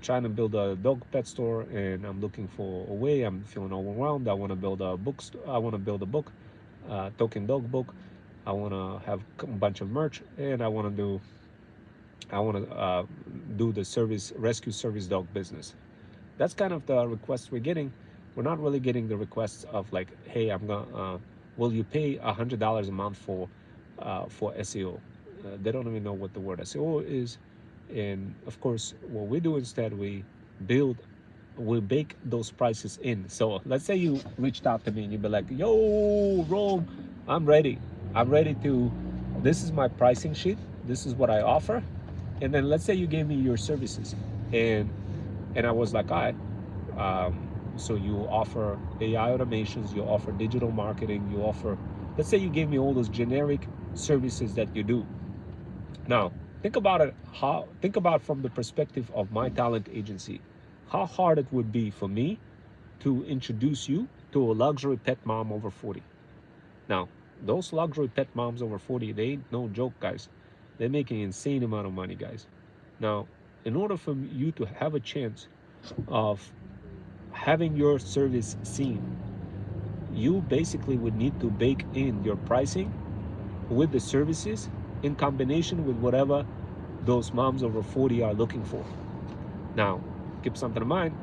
trying to build a dog pet store and I'm looking for a way. I'm feeling overwhelmed. I want to build a book. Token dog book. I want to have a bunch of merch, and I want to do the rescue service dog business. That's kind of the requests we're getting. We're not really getting the requests of like, hey, will you pay $100 a month for SEO? They don't even know what the word SEO is. And of course, what we do instead, we bake those prices in. So let's say you reached out to me and you'd be like, yo, Rome, I'm ready to, this is my pricing sheet, this is what I offer. And then let's say you gave me your services and I was like, all right, so you offer AI automations, you offer digital marketing, you offer, let's say you gave me all those generic services that you do. Now, think about from the perspective of my talent agency, how hard it would be for me to introduce you to a luxury pet mom over 40. Now, those luxury pet moms over 40, they ain't no joke, guys. They're making an insane amount of money, guys. Now, in order for you to have a chance of having your service seen, you basically would need to bake in your pricing with the services in combination with whatever those moms over 40 are looking for. Now, keep something in mind.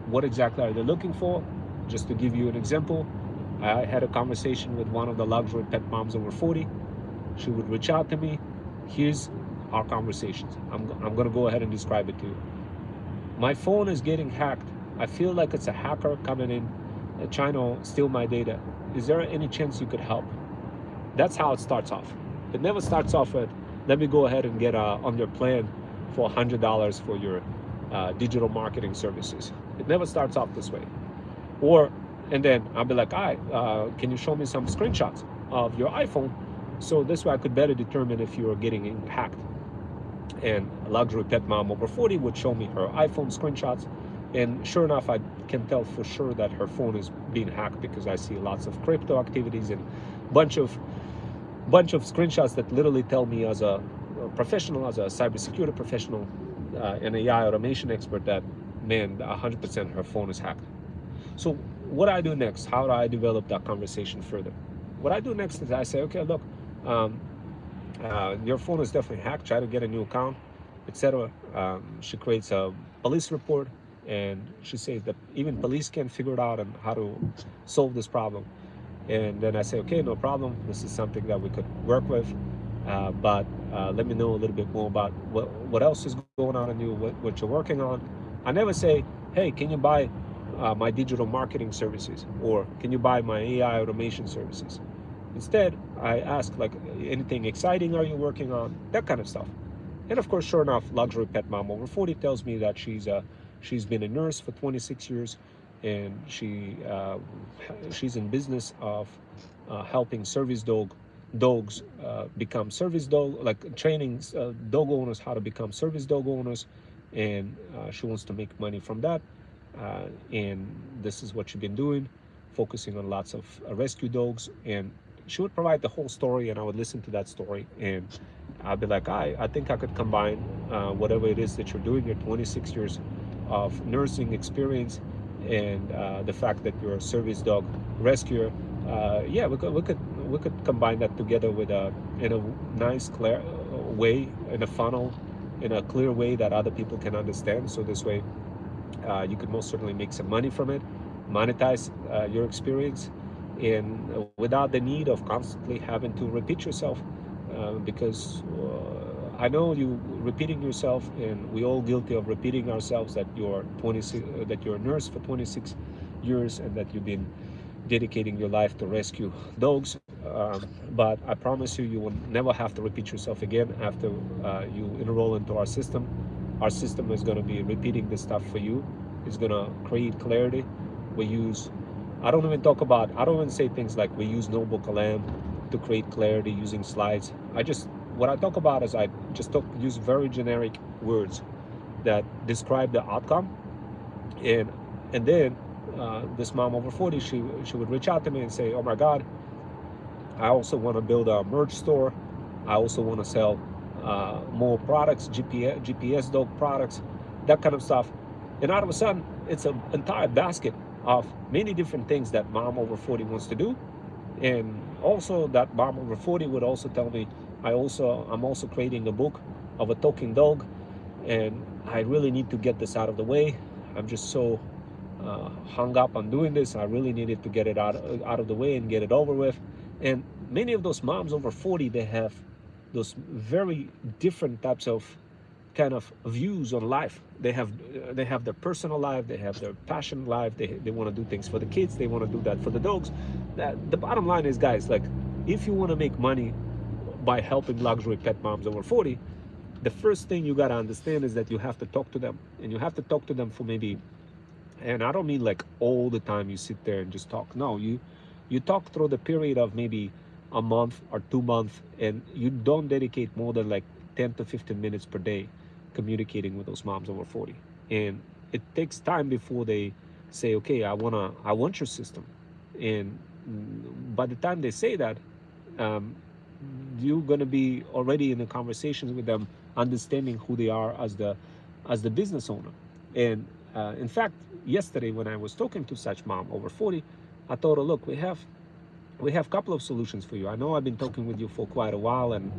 What exactly are they looking for? Just to give you an example, I had a conversation with one of the luxury pet moms over 40. She would reach out to me. Here's our conversations. I'm going to go ahead and describe it to you. My phone is getting hacked. I feel like it's a hacker coming in trying to steal my data. Is there any chance you could help? That's how it starts off. It never starts off with, let me go ahead and get on your plan for $100 for your digital marketing services. It never starts off this way. Or, and then I'll be like, all right, can you show me some screenshots of your iPhone? So this way I could better determine if you are getting hacked. And a luxury pet mom over 40 would show me her iPhone screenshots. And sure enough, I can tell for sure that her phone is being hacked because I see lots of crypto activities and bunch of screenshots that literally tell me as a professional, as a cybersecurity professional, an AI automation expert, that man, 100% her phone is hacked. So what I do next? How do I develop that conversation further? What I do next is I say, okay, look, your phone is definitely hacked. Try to get a new account, etc. She creates a police report, and she says that even police can't figure it out and how to solve this problem. And then I say, okay, no problem. This is something that we could work with, but let me know a little bit more about what else is going on in you, what you're working on. I never say, hey, can you buy my digital marketing services, or can you buy my AI automation services? Instead, I ask, like, anything exciting are you working on? That kind of stuff. And of course, sure enough, luxury pet mom over 40 tells me that she's been a nurse for 26 years, and she's in business of helping service dogs become service dog, like training dog owners how to become service dog owners, and she wants to make money from that. And this is what she's been doing, focusing on lots of rescue dogs. And she would provide the whole story, and I would listen to that story, and I'd be like, I think I could combine whatever it is that you're doing, your 26 years of nursing experience, and the fact that you're a service dog rescuer. Yeah, we could combine that together with in a nice, clear way, in a funnel, in a clear way that other people can understand. So this way, you could most certainly make some money from it, monetize your experience, and without the need of constantly having to repeat yourself, because I know you repeating yourself, and we all guilty of repeating ourselves, that you're 26, that you're a nurse for 26 years, and that you've been dedicating your life to rescue dogs. But I promise you, you will never have to repeat yourself again after you enroll into our system. Our system is going to be repeating this stuff for you. It's going to create clarity. We use, I don't even say things like we use Notebook LM to create clarity using slides. What I talk about is I just use very generic words that describe the outcome. And then this mom over 40, she would reach out to me and say, oh my God, I also want to build a merch store. I also want to sell more products, GPS dog products, that kind of stuff. And out of a sudden, it's an entire basket of many different things that mom over 40 wants to do. And also that mom over 40 would also tell me, I'm also creating a book of a talking dog, and I really need to get this out of the way. I'm just so hung up on doing this. I really needed to get it out of the way and get it over with. And many of those moms over 40, they have those very different types of kind of views on life. They have their personal life, they have their passion life, they want to do things for the kids, they want to do that for the dogs. The bottom line is, guys, like, if you want to make money by helping luxury pet moms over 40, the first thing you got to understand is that you have to talk to them, and you have to talk to them for maybe, and I don't mean like all the time you sit there and just talk. No, you talk through the period of maybe a month or 2 months, and you don't dedicate more than like 10 to 15 minutes per day communicating with those moms over 40. And it takes time before they say, okay, I want your system. And by the time they say that, you're going to be already in the conversations with them, understanding who they are as the business owner. And in fact, yesterday when I was talking to such mom over 40, I told her, look, we have a couple of solutions for you. I know I've been talking with you for quite a while, and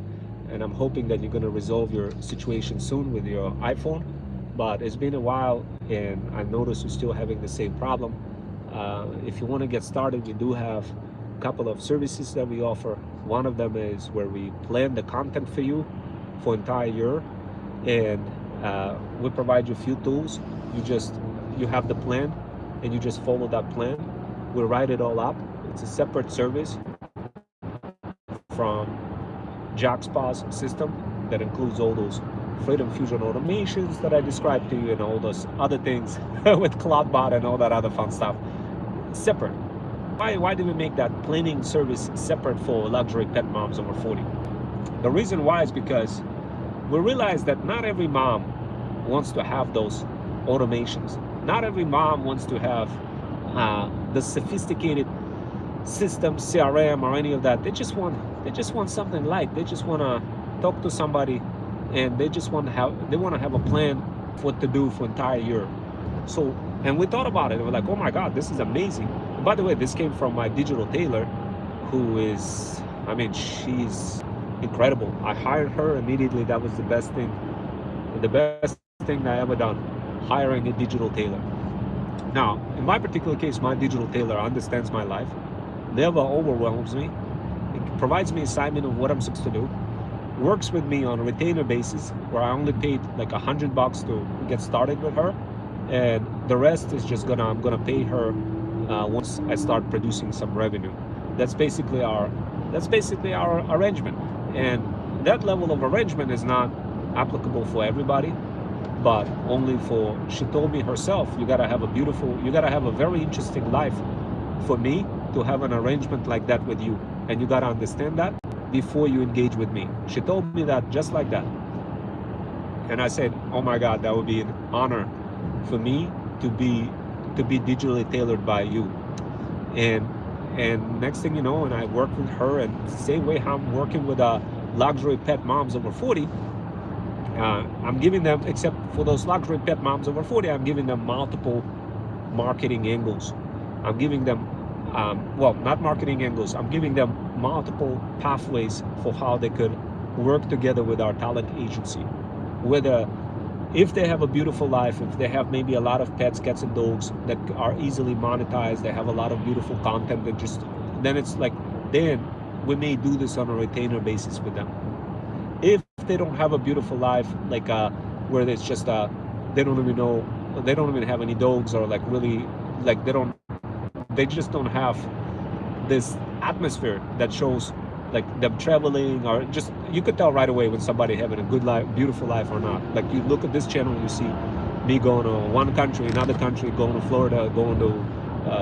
I'm hoping that you're going to resolve your situation soon with your iPhone, but it's been a while, and I noticed you're still having the same problem. If you want to get started, we do have a couple of services that we offer. One of them is where we plan the content for you for entire year, and we provide you a few tools. You have the plan, and you just follow that plan. We write it all up. It's a separate service from JackSpa's system that includes all those Freedom Fusion automations that I described to you, and all those other things with CloudBot and all that other fun stuff separate. Why do we make that planning service separate for luxury pet moms over 40? The reason why is because we realize that not every mom wants to have those automations. Not every mom wants to have the sophisticated system, CRM, or any of that. They just want something light. They just want to talk to somebody, and they just want to have a plan for what to do for entire year. So, and we thought about it. We're like, oh my God, this is amazing. And by the way, this came from my digital tailor, who is, I mean, she's incredible. I hired her immediately. That was the best thing I ever done, hiring a digital tailor. Now, in my particular case, my digital tailor understands my life, never overwhelms me. It provides me assignment of what I'm supposed to do, works with me on a retainer basis, where I only paid like $100 to get started with her, and the rest is just I'm gonna pay her once I start producing some revenue. That's basically our arrangement, and that level of arrangement is not applicable for everybody, but only for, she told me herself, you gotta have a very interesting life for me to have an arrangement like that with you, and you gotta understand that before you engage with me. She told me that just like that, and I said, oh my God, that would be an honor for me to be digitally tailored by you. And next thing you know, and I work with her, and same way how I'm working with luxury pet moms over 40, I'm giving them, except for those luxury pet moms over 40, I'm giving them multiple marketing angles. I'm giving them, well, not marketing angles, I'm giving them multiple pathways for how they could work together with our talent agency. Whether, if they have a beautiful life, if they have maybe a lot of pets, cats and dogs that are easily monetized, they have a lot of beautiful content that just, then it's like, then we may do this on a retainer basis with them. If they don't have a beautiful life, like where it's just they don't even have any dogs, or like really, like they just don't have this atmosphere that shows like them traveling, or just, you could tell right away when somebody having a good life, beautiful life or not. Like, you look at this channel, you see me going to one country, another country, going to Florida, going to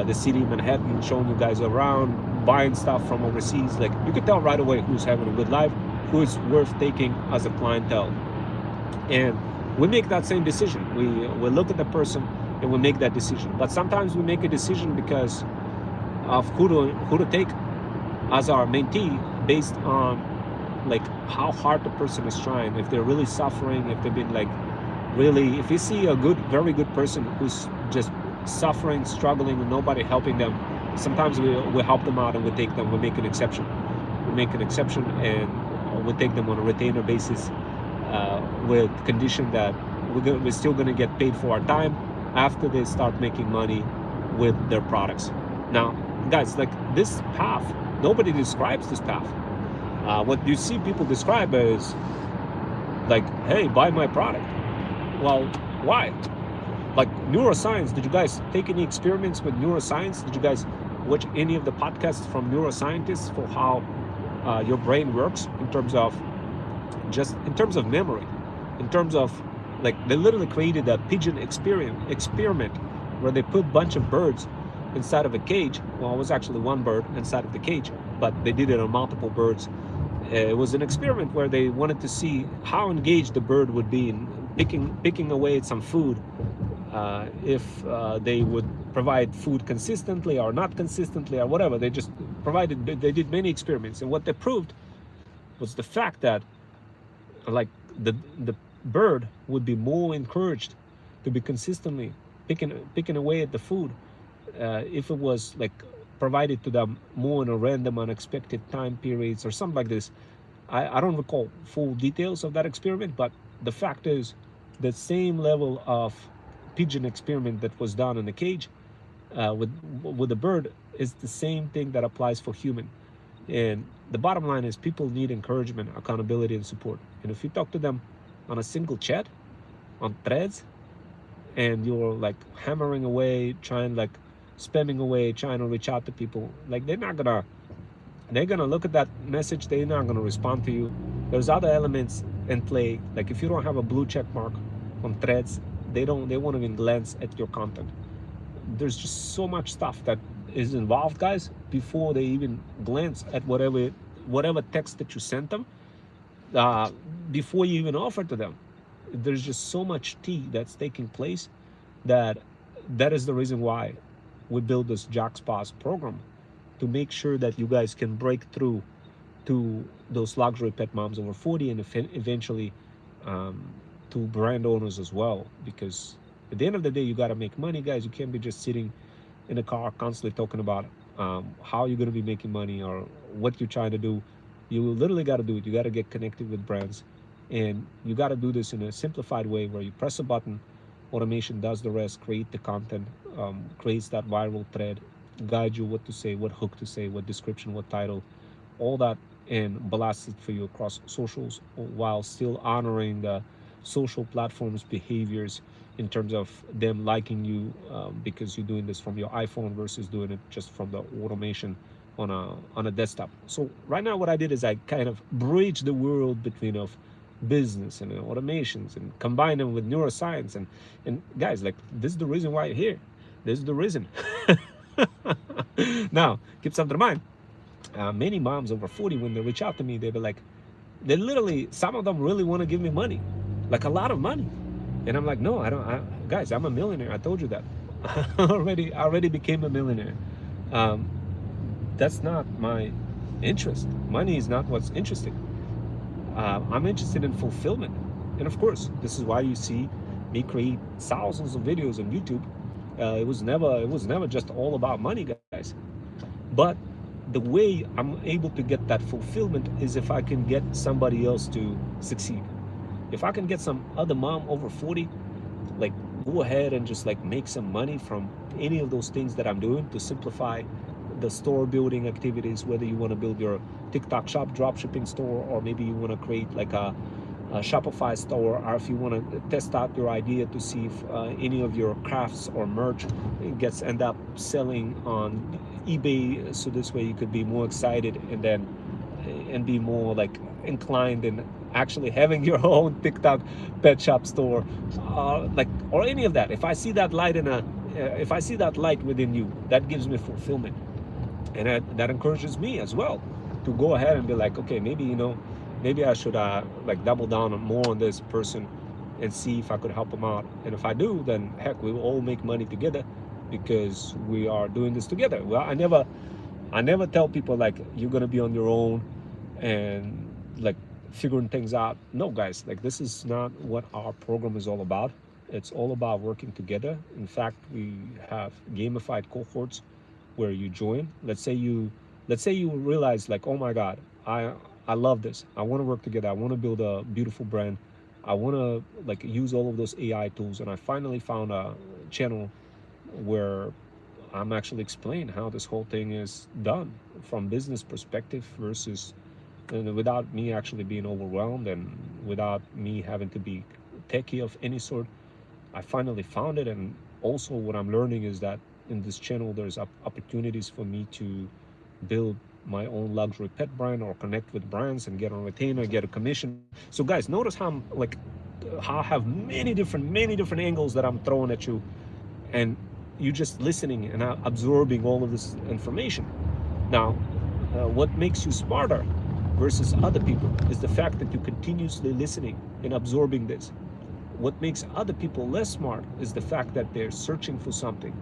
the city of Manhattan, showing you guys around, buying stuff from overseas. Like, you could tell right away who's having a good life, who is worth taking as a clientele. And we make that same decision. We look at the person and we make that decision. But sometimes we make a decision because of who to take as our mentee, based on like how hard the person is trying. If they're really suffering, if they've been like really, if you see a very good person who's just suffering, struggling, and nobody helping them, sometimes we help them out, and we make an exception. And we take them on a retainer basis, with condition that we're still gonna get paid for our time after they start making money with their products. Now, guys, like, this path, nobody describes this path. What you see people describe is like, hey, buy my product. Well, why? Like, neuroscience, did you guys take any experiments with neuroscience? Did you guys watch any of the podcasts from neuroscientists for how your brain works in terms of memory, in terms of, like, they literally created a pigeon experiment where they put a bunch of birds inside of a cage. Well, it was actually one bird inside of the cage, but they did it on multiple birds. It was an experiment where they wanted to see how engaged the bird would be in picking away at some food, if they would provide food consistently or not consistently or whatever. They did many experiments, and what they proved was the fact that, like, the bird would be more encouraged to be consistently picking away at the food if it was like provided to them more in a random, unexpected time periods or something like this. I don't recall full details of that experiment, but the fact is, the same level of pigeon experiment that was done in the cage with the bird is the same thing that applies for human. And the bottom line is, people need encouragement, accountability, and support. And if you talk to them on a single chat, on threads, and you're like hammering away, spamming away, trying to reach out to people, like, they're gonna look at that message, they're not gonna respond to you. There's other elements and play. Like if you don't have a blue check mark on Threads, they won't even glance at your content. There's just so much stuff that is involved, guys, before they even glance at whatever text that you sent them, uh, before you even offer to them. There's just so much tea that's taking place that is the reason why we build this JackSpas program, to make sure that you guys can break through to those luxury pet moms over 40, and eventually to brand owners as well. Because at the end of the day, you got to make money, guys. You can't be just sitting in a car constantly talking about how you're going to be making money or what you're trying to do. You literally got to do it. You got to get connected with brands, and you got to do this in a simplified way where you press a button, automation does the rest, create the content, creates that viral thread, guide you what to say, what hook to say, what description, what title, all that, and blast it for you across socials, while still honoring the social platforms behaviors in terms of them liking you, because you're doing this from your iPhone versus doing it just from the automation on a desktop. So right now what I did is I kind of bridge the world between of business and automations, and combine them with neuroscience, and guys, like, this is the reason why you're here. This is the reason. Now keep something in mind. Many moms over 40, when they reach out to me, they be like, they literally, some of them really want to give me money, like a lot of money. And I'm like, no, I don't. Guys, I'm a millionaire. I told you that. I already became a millionaire. That's not my interest. Money is not what's interesting. I'm interested in fulfillment. And of course, this is why you see me create thousands of videos on YouTube. It was never just all about money, guys. But the way I'm able to get that fulfillment is if I can get somebody else to succeed. If I can get some other mom over 40, like, go ahead and just like make some money from any of those things that I'm doing to simplify the store building activities, whether you want to build your TikTok shop dropshipping store, or maybe you want to create like a Shopify store, or if you want to test out your idea to see if any of your crafts or merch end up selling on eBay, so this way you could be more excited and be more like inclined in actually having your own TikTok pet shop store, or any of that. If I see that light if I see that light within you, that gives me fulfillment, and that encourages me as well to go ahead and be like, okay, maybe I should like double down on more on this person and see if I could help them out. And if I do, then heck, we will all make money together because we are doing this together. Well, I never tell people like you're gonna be on your own and like figuring things out. No, guys, like, this is not what our program is all about. It's all about working together. In fact, we have gamified cohorts where you join. Let's say you realize like, oh my God, I love this. I want to work together. I want to build a beautiful brand. I want to like use all of those AI tools. And I finally found a channel where I'm actually explaining how this whole thing is done from business perspective versus, and without me actually being overwhelmed and without me having to be techie of any sort. I finally found it. And also what I'm learning is that in this channel, there's opportunities for me to build my own luxury pet brand or connect with brands and get on retainer, get a commission. So guys, notice how I have many different angles that I'm throwing at you, and you just listening and absorbing all of this information. Now, what makes you smarter versus other people is the fact that you continuously listening and absorbing this. What makes other people less smart is the fact that they're searching for something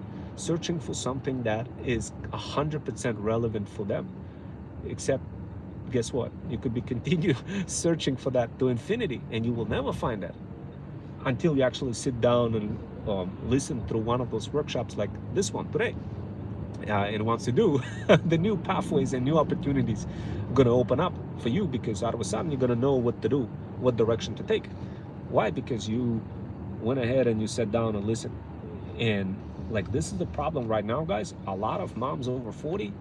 that is 100% relevant for them. Except, guess what? You could be continue searching for that to infinity, and you will never find that until you actually sit down and listen through one of those workshops like this one today. And once you do, the new pathways and new opportunities are going to open up for you, because all of a sudden you're going to know what to do, what direction to take. Why? Because you went ahead and you sat down and listened. And like, this is the problem right now, guys. A lot of moms over 40,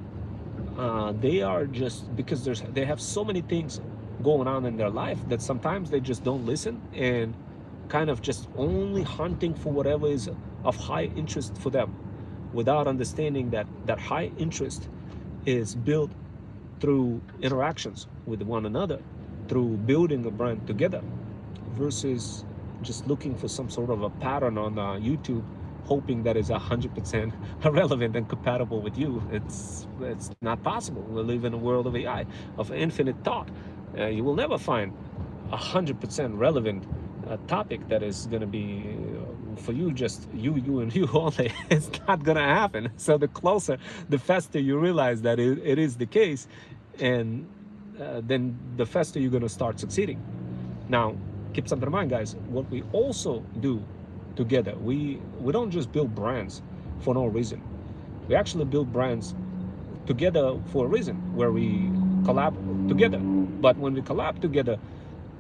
they are just, because they have so many things going on in their life that sometimes they just don't listen, and kind of just only hunting for whatever is of high interest for them, without understanding that that high interest is built through interactions with one another, through building a brand together. versus just looking for some sort of a pattern on YouTube, hoping that is 100% relevant and compatible with you. It's not possible. We live in a world of AI, of infinite thought. You will never find 100% relevant topic that is going to be for you, just you and you only. It's not going to happen. So the closer, the faster you realize that it is the case, and then the faster you're going to start succeeding. Now, keep something in mind, guys. What we also do together, we don't just build brands for no reason. We actually build brands together for a reason, where we collab together. But when we collab together,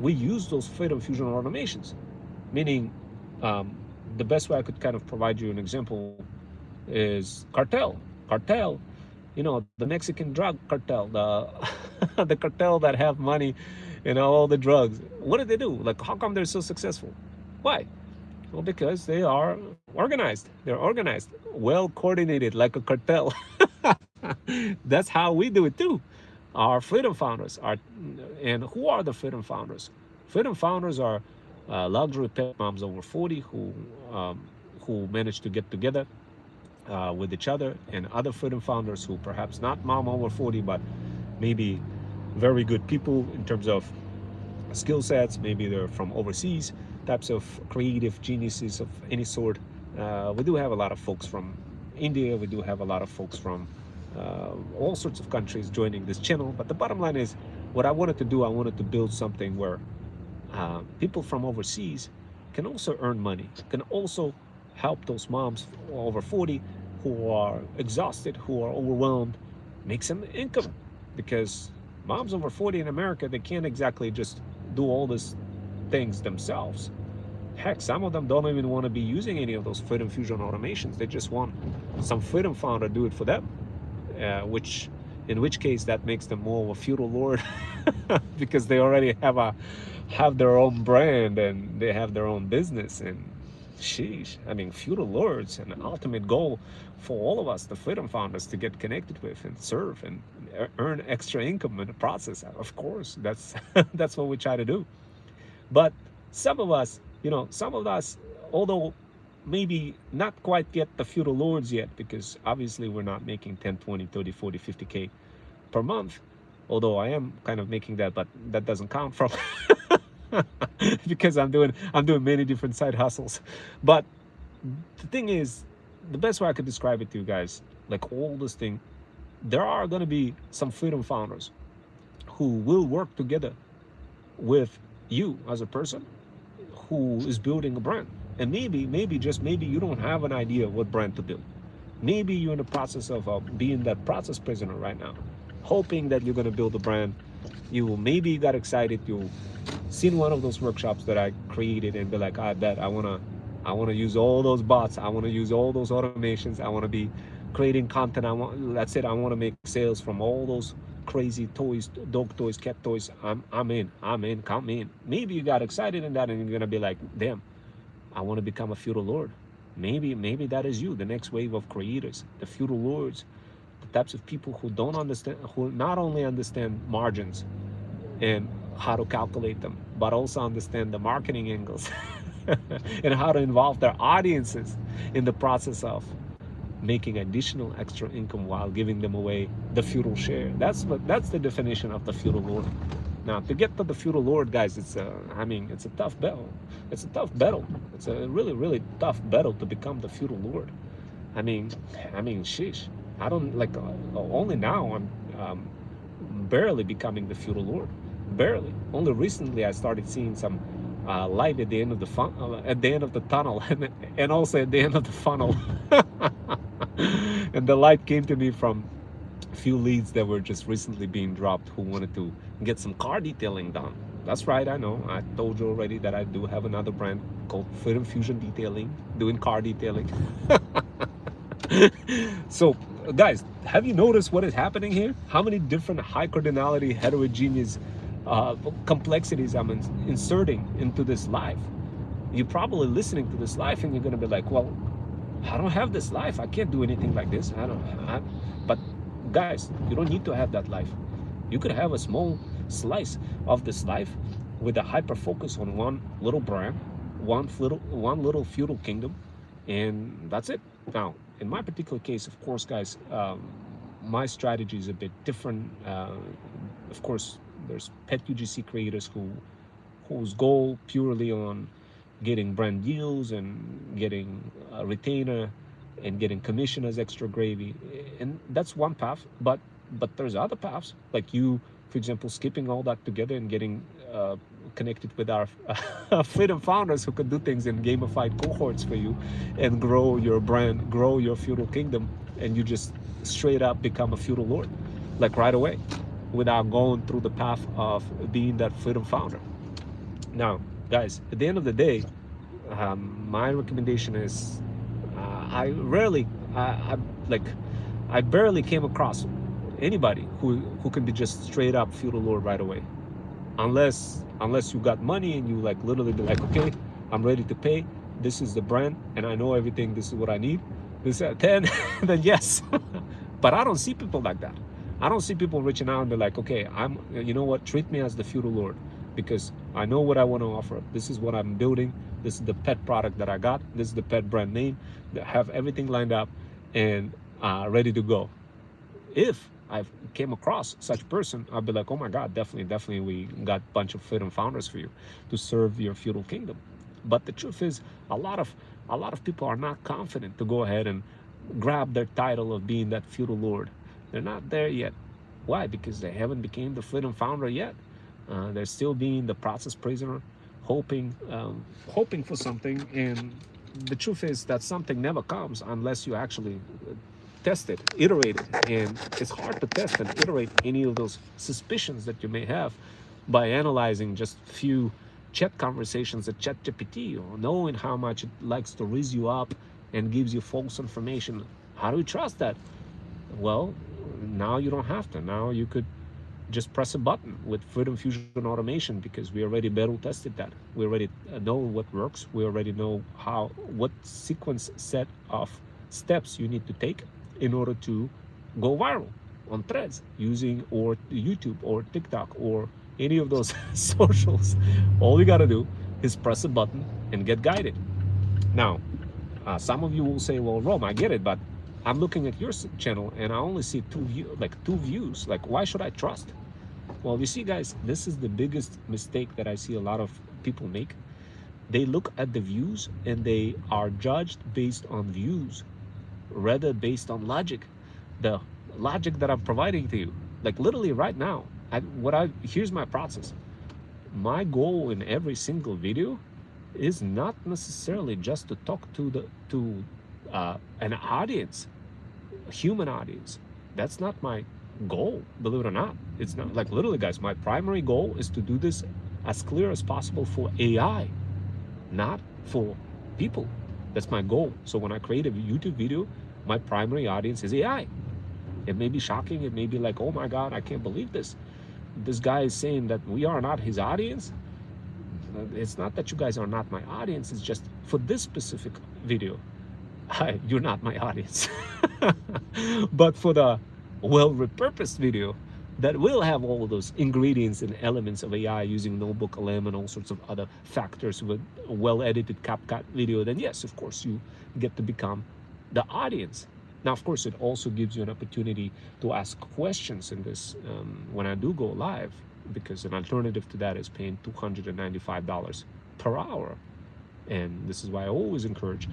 we use those Freedom Fusion automations. Meaning, the best way I could kind of provide you an example is cartel. Cartel, you know, the Mexican drug cartel, the the cartel that have money, you know, all the drugs. What do they do? Like, how come they're so successful? Why? Well, because they are organized. They're organized, well coordinated, like a cartel. That's how we do it too. Our Freedom Founders are, and who are the Freedom Founders? Freedom Founders are luxury pet moms over 40 who manage to get together with each other, and other Freedom Founders who perhaps not mom over 40, but maybe very good people in terms of skill sets. Maybe they're from overseas, types of creative geniuses of any sort. We do have a lot of folks from India. We do have a lot of folks from all sorts of countries joining this channel. But the bottom line is, what I wanted to do, I wanted to build something where people from overseas can also earn money, can also help those moms over 40 who are exhausted, who are overwhelmed, make some income. Because moms over 40 in America, they can't exactly just do all these things themselves. Heck, some of them don't even want to be using any of those Freedom Fusion automations. They just want some Freedom Founder to do it for them, in which case that makes them more of a feudal lord because they already have their own brand and they have their own business. And sheesh, I mean, feudal lords, an ultimate goal for all of us, the Freedom Founders, to get connected with and serve and earn extra income in the process. Of course, that's that's what we try to do. But some of us, you know, although maybe not quite yet the feudal lords yet, because obviously we're not making 10, 20, 30, 40, 50K per month, although I am kind of making that, but that doesn't count from because I'm doing many different side hustles. But the thing is, the best way I could describe it to you guys, like all this thing, there are going to be some Freedom Founders who will work together with you as a person who is building a brand. And maybe just maybe you don't have an idea what brand to build. Maybe you're in the process of being that process prisoner right now, hoping that you're going to build a brand. You maybe got excited, you seen one of those workshops that I created and be like, I bet I want to use all those bots, I want to use all those automations, I want to be creating content, I want to make sales from all those crazy toys, dog toys, cat toys. I'm in, count me in. Maybe you got excited in that and you're gonna be like, damn, I want to become a feudal lord. Maybe that is you, the next wave of creators, the feudal lords, the types of people who don't understand, who not only understand margins and how to calculate them, but also understand the marketing angles and how to involve their audiences in the process of making additional extra income while giving them away the feudal share. That's the definition of the feudal lord. Now, to get to the feudal lord, guys, it's a tough battle. It's a tough battle. It's a really, really tough battle to become the feudal lord. I mean, sheesh. I don't like. Only now I'm barely becoming the feudal lord. Barely. Only recently I started seeing some light at the end of the tunnel, and also at the end of the funnel. And the light came to me from a few leads that were just recently being dropped who wanted to get some car detailing done. That's right, I know. I told you already that I do have another brand called Freedom Fusion Detailing, doing car detailing. So, guys, have you noticed what is happening here? How many different high cardinality, heterogeneous complexities I'm inserting into this life? You're probably listening to this life and you're going to be like, well, I don't have this life. I can't do anything like this. But guys, you don't need to have that life. You could have a small slice of this life with a hyper focus on one little brand, one little feudal kingdom, and that's it. Now, in my particular case, of course, guys, my strategy is a bit different. Of course, there's pet UGC creators whose goal purely on getting brand deals and getting a retainer and getting commission as extra gravy, and that's one path. But there's other paths, like you, for example, skipping all that together and getting connected with our freedom founders who can do things in gamified cohorts for you and grow your brand, grow your feudal kingdom, and you just straight up become a feudal lord, like right away, without going through the path of being that freedom founder. Now, guys, at the end of the day, my recommendation is I rarely, like, I barely came across anybody who can be just straight up feudal lord right away, unless you got money and you like literally be like, okay, I'm ready to pay. This is the brand, and I know everything. This is what I need. This at 10, then yes. But I don't see people like that. I don't see people reaching out and be like, okay, you know what, treat me as the feudal lord, because I know what I want to offer. This is what I'm building. This is the pet product that I got. This is the pet brand name. That have everything lined up and ready to go. If I came across such person, I'd be like, oh my God, definitely, we got a bunch of freedom founders for you to serve your feudal kingdom. But the truth is, a lot of people are not confident to go ahead and grab their title of being that feudal lord. They're not there yet. Why? Because they haven't become the freedom founder yet. They're still being the process prisoner, hoping for something. And the truth is that something never comes unless you actually test it, iterate it. And it's hard to test and iterate any of those suspicions that you may have by analyzing just few chat conversations at ChatGPT, or knowing how much it likes to raise you up and gives you false information. How do we trust that? Well, now you don't have to. Now you could just press a button with Freedom Fusion automation, because we already battle tested that. We already know what works. We already know what sequence set of steps you need to take in order to go viral on Threads using or YouTube or TikTok or any of those socials. All you got to do is press a button and get guided. Now, some of you will say, well, Rome, I get it, but I'm looking at your channel and I only see two views. Like, why should I trust? Well, you see, guys, this is the biggest mistake that I see a lot of people make. They look at the views and they are judged based on views rather based on logic. The logic that I'm providing to you, like literally right now, here's my process. My goal in every single video is not necessarily just to talk to an audience, a human audience. That's not my goal, believe it or not. It's not, like, literally, guys, my primary goal is to do this as clear as possible for AI, not for people. That's my goal. So when I create a YouTube video, my primary audience is AI. It may be shocking. It may be like, oh my God, I can't believe this. This guy is saying that we are not his audience. It's not that you guys are not my audience. It's just for this specific video, you're not my audience. But for the well-repurposed video that will have all of those ingredients and elements of AI using NotebookLM and all sorts of other factors with a well-edited CapCut video, then yes, of course, you get to become the audience. Now, of course, it also gives you an opportunity to ask questions in this when I do go live, because an alternative to that is paying $295 per hour. And this is why I always encourage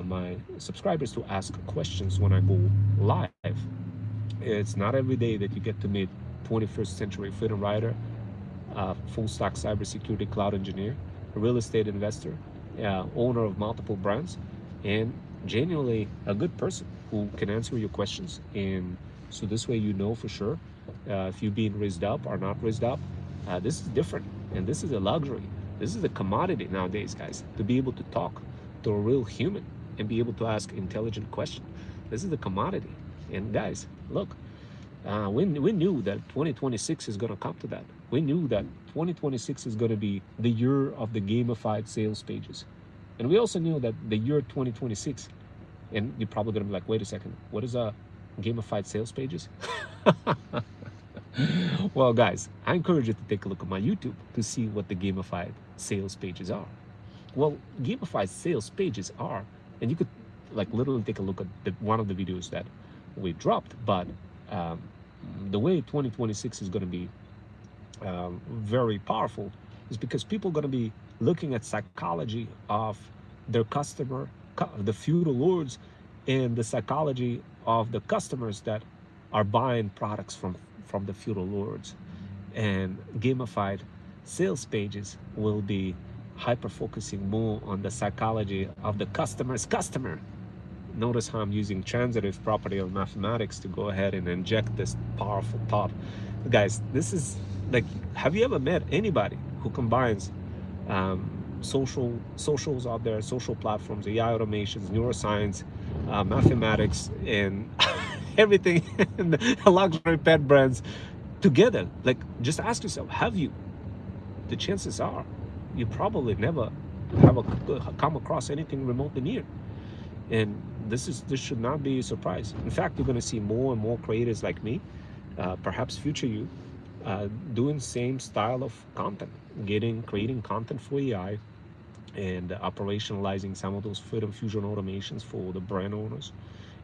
my subscribers to ask questions when I go live. It's not every day that you get to meet 21st century freedom rider, full stack cybersecurity cloud engineer, a real estate investor, owner of multiple brands, and genuinely a good person who can answer your questions. And so this way you know for sure if you're being raised up or not raised up. This is different, and this is a luxury. This is a commodity nowadays, guys, to be able to talk to a real human and be able to ask intelligent questions. This is the commodity. And guys, look, we knew that 2026 is going to come to that. We knew that 2026 is going to be the year of the gamified sales pages. And we also knew that the year 2026, and you're probably going to be like, wait a second, what is a gamified sales pages? Well, guys, I encourage you to take a look at my YouTube to see what the gamified sales pages are. Well, gamified sales pages are, and you could like literally take a look at one of the videos that we dropped, but um, the way 2026 is going to be very powerful is because people are going to be looking at psychology of their customer, the feudal lords, and the psychology of the customers that are buying products from the feudal lords. And gamified sales pages will be hyper focusing more on the psychology of the customer's customer. Notice how I'm using transitive property of mathematics to go ahead and inject this powerful thought. Guys, this is like, have you ever met anybody who combines socials out there, social platforms, AI automations, neuroscience, mathematics, and everything in the luxury pet brands together? Like, just ask yourself, have you? The chances are you probably never have come across anything remotely near. And this should not be a surprise. In fact, you're going to see more and more creators like me, perhaps future you, doing same style of content, creating content for AI, and operationalizing some of those Freedom Fusion automations for the brand owners,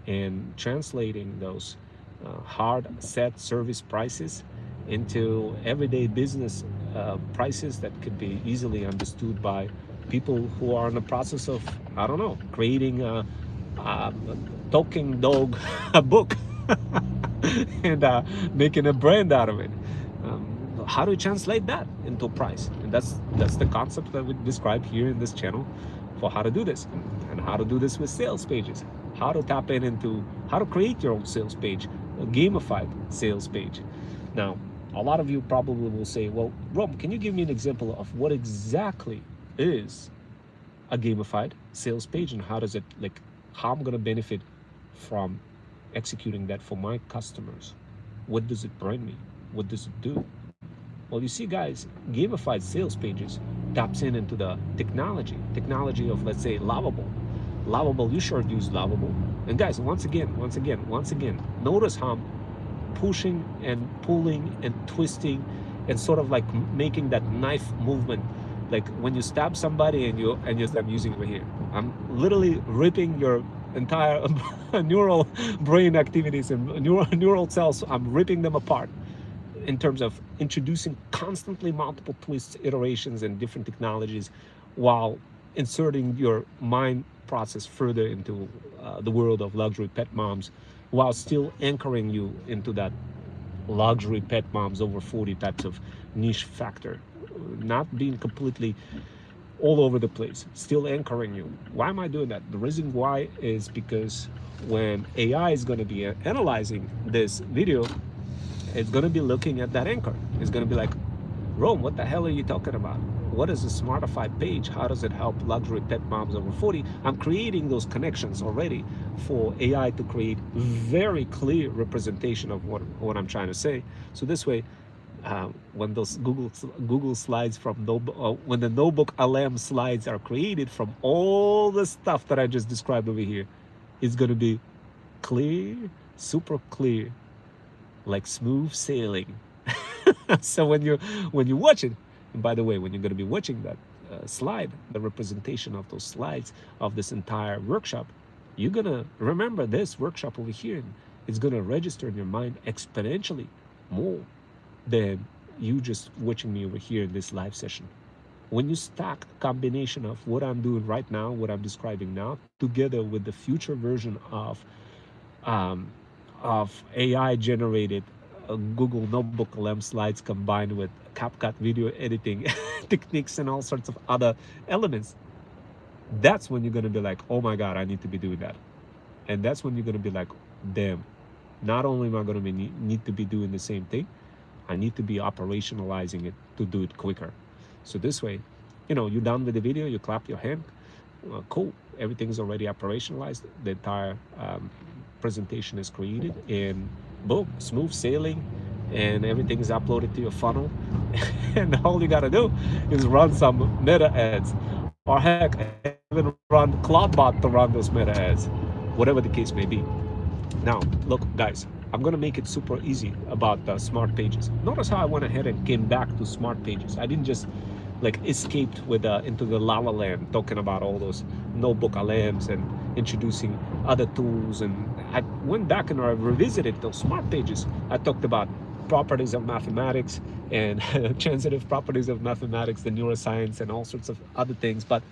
and translating those hard set service prices into everyday business prices that could be easily understood by people who are in the process of, I don't know, creating a talking dog a book and making a brand out of it. How do you translate that into price? And that's the concept that we describe here in this channel for how to do this, and how to do this with sales pages, how to tap into how to create your own sales page, a gamified sales page. Now, a lot of you probably will say, well, Rob, can you give me an example of what exactly is a gamified sales page, and how does it, like, how I'm going to benefit from executing that for my customers? What does it bring me? What does it do? Well, you see, guys, gamified sales pages taps into the technology of, let's say, Lovable. Lovable, you sure use Lovable. And guys, once again, notice how I'm pushing and pulling and twisting and sort of like making that knife movement, like when you stab somebody and I'm using it here. I'm literally ripping your entire neural brain activities and neural cells. I'm ripping them apart in terms of introducing constantly multiple twists, iterations, and different technologies, while inserting your mind process further into the world of luxury pet moms, while still anchoring you into that luxury pet moms over 40 types of niche factor, not being completely all over the place, still anchoring you. Why am I doing that? The reason why is because when AI is going to be analyzing this video, it's going to be looking at that anchor. It's going to be like, Rome, what the hell are you talking about? What is a smartified page? How does it help luxury pet moms over 40? I'm creating those connections already for AI to create very clear representation of what I'm trying to say. So this way, when those Google slides from when the Notebook LM slides are created from all the stuff that I just described over here, it's going to be clear, super clear, like smooth sailing. So when you watch it, and by the way, when you're going to be watching that slide, the representation of those slides of this entire workshop, you're going to remember this workshop over here, and it's going to register in your mind exponentially more than you just watching me over here in this live session. When you stack a combination of what I'm doing right now, what I'm describing now, together with the future version of AI generated Google Notebook LM slides combined with CapCut video editing techniques and all sorts of other elements, that's when you're going to be like, oh my God, I need to be doing that. And that's when you're going to be like, damn, not only am I going to need to be doing the same thing, I need to be operationalizing it to do it quicker. So this way, you're done with the video, you clap your hand, cool, everything's already operationalized, the entire presentation is created, and boom, smooth sailing, and everything is uploaded to your funnel. And all you gotta do is run some meta ads, or heck, even run Claudebot to run those meta ads, whatever the case may be. Now, look, guys, I'm gonna make it super easy about the smart pages. Notice how I went ahead and came back to smart pages. I didn't just like escaped with into the lava land talking about all those notebook LMs and introducing other tools, and I went back and I revisited those smart pages. I talked about properties of mathematics and transitive properties of mathematics, the neuroscience, and all sorts of other things. But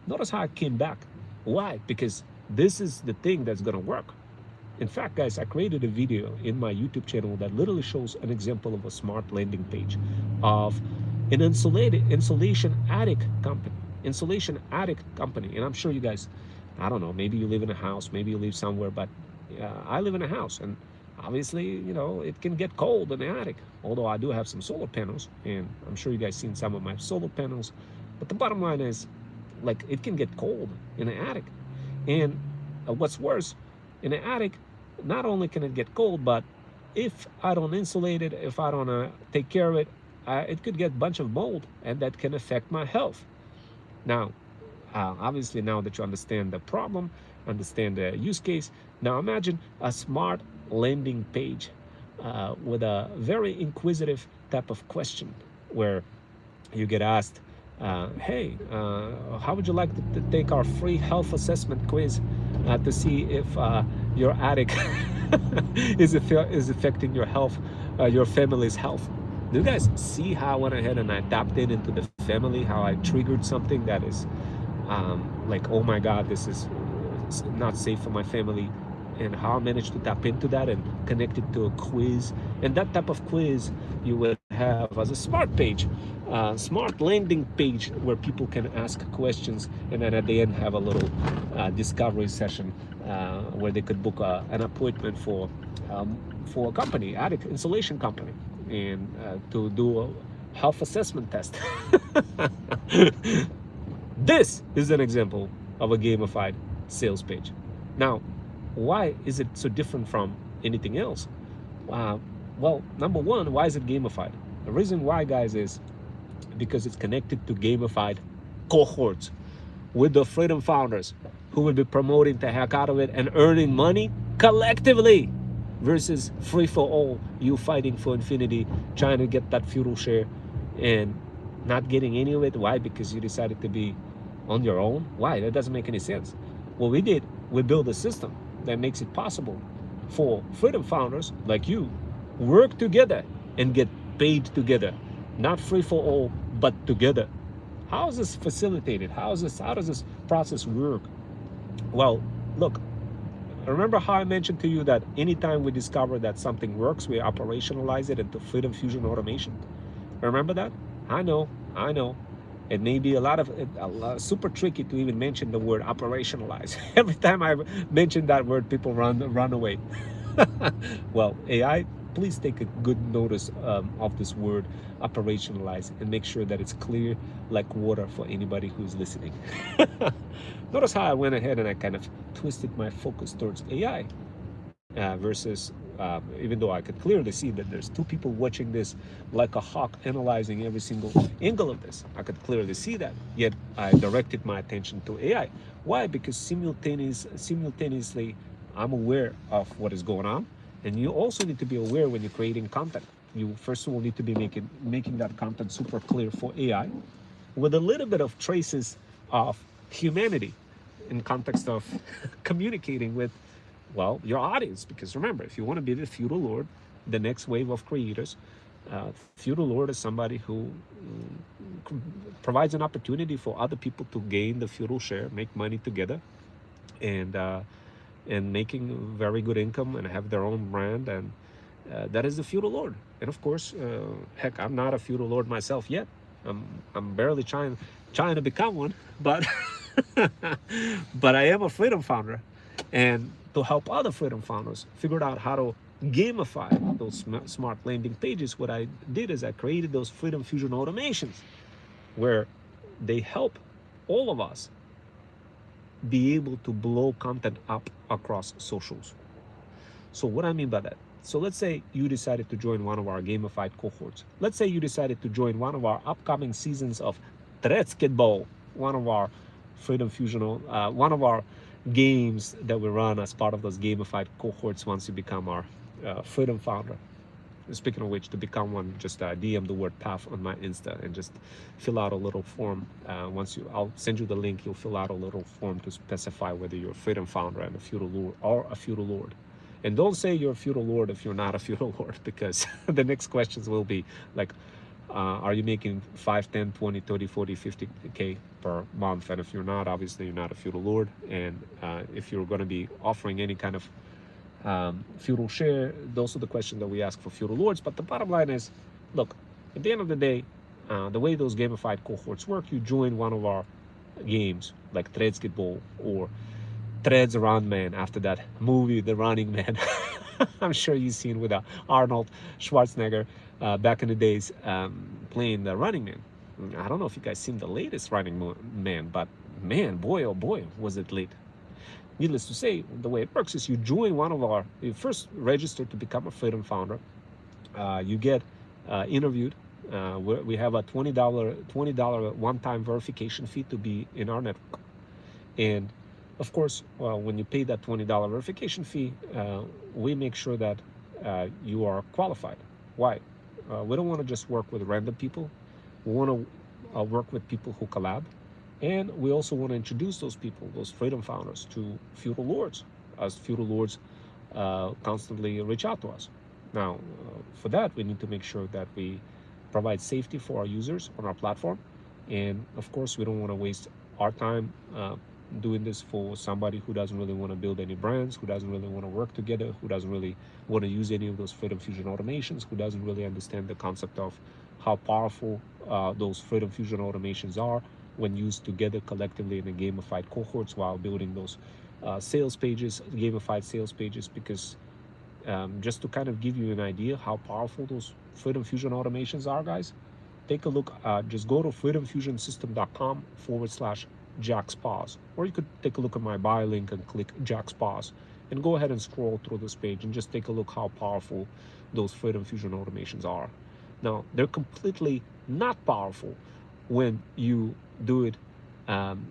notice how I came back. Why? Because this is the thing that's going to work. In fact, guys, I created a video in my YouTube channel that literally shows an example of a smart landing page of an insulation attic company. Insulation attic company. And I'm sure you guys, I don't know, maybe you live in a house, maybe you live somewhere, but I live in a house, and obviously, you know, it can get cold in the attic. Although I do have some solar panels, and I'm sure you guys seen some of my solar panels. But the bottom line is, like, it can get cold in the attic. And what's worse, in the attic, not only can it get cold, but if I don't insulate it, if I don't take care of it, it could get a bunch of mold, and that can affect my health. Now, obviously, now that you understand the problem, understand the use case, now imagine a smart landing page with a very inquisitive type of question where you get asked, hey, how would you like to take our free health assessment quiz to see if your attic is affecting your health, your family's health? Do you guys see how I went ahead and I tapped into the family, how I triggered something that is like, oh my God, this is not safe for my family, and how I managed to tap into that and connect it to a quiz. And that type of quiz you would have as a smart page, smart landing page where people can ask questions, and then at the end have a little discovery session where they could book an appointment for a company, attic insulation company, and to do a health assessment test. This is an example of a gamified sales page. Now, why is it so different from anything else? Well, number one, why is it gamified? The reason why, guys, is because it's connected to gamified cohorts with the Freedom Founders who will be promoting the heck out of it and earning money collectively, versus free for all, you fighting for infinity, trying to get that feudal share and not getting any of it. Why? Because you decided to be on your own. Why? That doesn't make any sense. What we did, we built a system that makes it possible for Freedom Founders like you work together and get paid together, not free for all, but together. How is this facilitated? How does this process work? Well, look, remember how I mentioned to you that anytime we discover that something works, we operationalize it into Freedom Fusion automation? Remember that? I know. It may be a lot super tricky to even mention the word operationalize. Every time I mention that word, people run away. Well, AI, please take a good notice of this word operationalize, and make sure that it's clear like water for anybody who's listening. Notice how I went ahead and I kind of twisted my focus towards AI versus even though I could clearly see that there's two people watching this like a hawk, analyzing every single angle of this. I could clearly see that, yet I directed my attention to AI. Why? Because simultaneously I'm aware of what is going on, and you also need to be aware when you're creating content. You first of all need to be making that content super clear for AI with a little bit of traces of humanity in context of communicating with, well, your audience. Because remember, if you want to be the feudal lord, the next wave of creators, feudal lord is somebody who provides an opportunity for other people to gain the feudal share, make money together, and making very good income and have their own brand, and that is the feudal lord. And of course, heck, I'm not a feudal lord myself yet. I'm barely trying to become one, but but I am a Freedom Founder, and to help other Freedom Founders figure out how to gamify those smart landing pages, what I did is I created those Freedom Fusion automations where they help all of us be able to blow content up across socials. So what I mean by that, so let's say you decided to join one of our gamified cohorts. Let's say you decided to join one of our upcoming seasons of Basketball, one of our Freedom Fusion, one of our games that we run as part of those gamified cohorts once you become our Freedom Founder. Speaking of which, to become one, just DM the word PAF on my Insta and just fill out a little form. I'll send you the link. You'll fill out a little form to specify whether you're a Freedom Founder and a feudal lord or a feudal lord. And don't say you're a feudal lord if you're not a feudal lord, because the next questions will be like, are you making 5, 10, 20, 30, 40, 50K per month? And if you're not, obviously you're not a feudal lord. And if you're going to be offering any kind of feudal share, those are the questions that we ask for feudal lords. But the bottom line is, look, at the end of the day, the way those gamified cohorts work, you join one of our games like Threads-Get-Ball or Threads Run Man, after that movie The Running Man. I'm sure you've seen with Arnold Schwarzenegger back in the days playing the Running Man. I don't know if you guys seen the latest Running Man, but man, boy, oh boy, was it late. Needless to say, the way it works is you join one of our, you first register to become a Freedom Founder. You get interviewed. We have a $20 one-time verification fee to be in our network. And of course, when you pay that $20 verification fee, we make sure that you are qualified. Why? We don't want to just work with random people. We want to work with people who collab. And we also want to introduce those people, those Freedom Founders, to feudal lords, as feudal lords constantly reach out to us. Now, for that, we need to make sure that we provide safety for our users on our platform. And of course, we don't want to waste our time doing this for somebody who doesn't really want to build any brands, who doesn't really want to work together, who doesn't really want to use any of those Freedom Fusion automations, who doesn't really understand the concept of how powerful those Freedom Fusion automations are when used together collectively in the gamified cohorts while building those sales pages, gamified sales pages. Because just to kind of give you an idea how powerful those Freedom Fusion automations are, guys, take a look. Just go to freedomfusionsystem.com/JacksPaws, or you could take a look at my bio link and click JacksPaws and go ahead and scroll through this page and just take a look how powerful those Freedom Fusion automations are. Now, they're completely not powerful when you do it on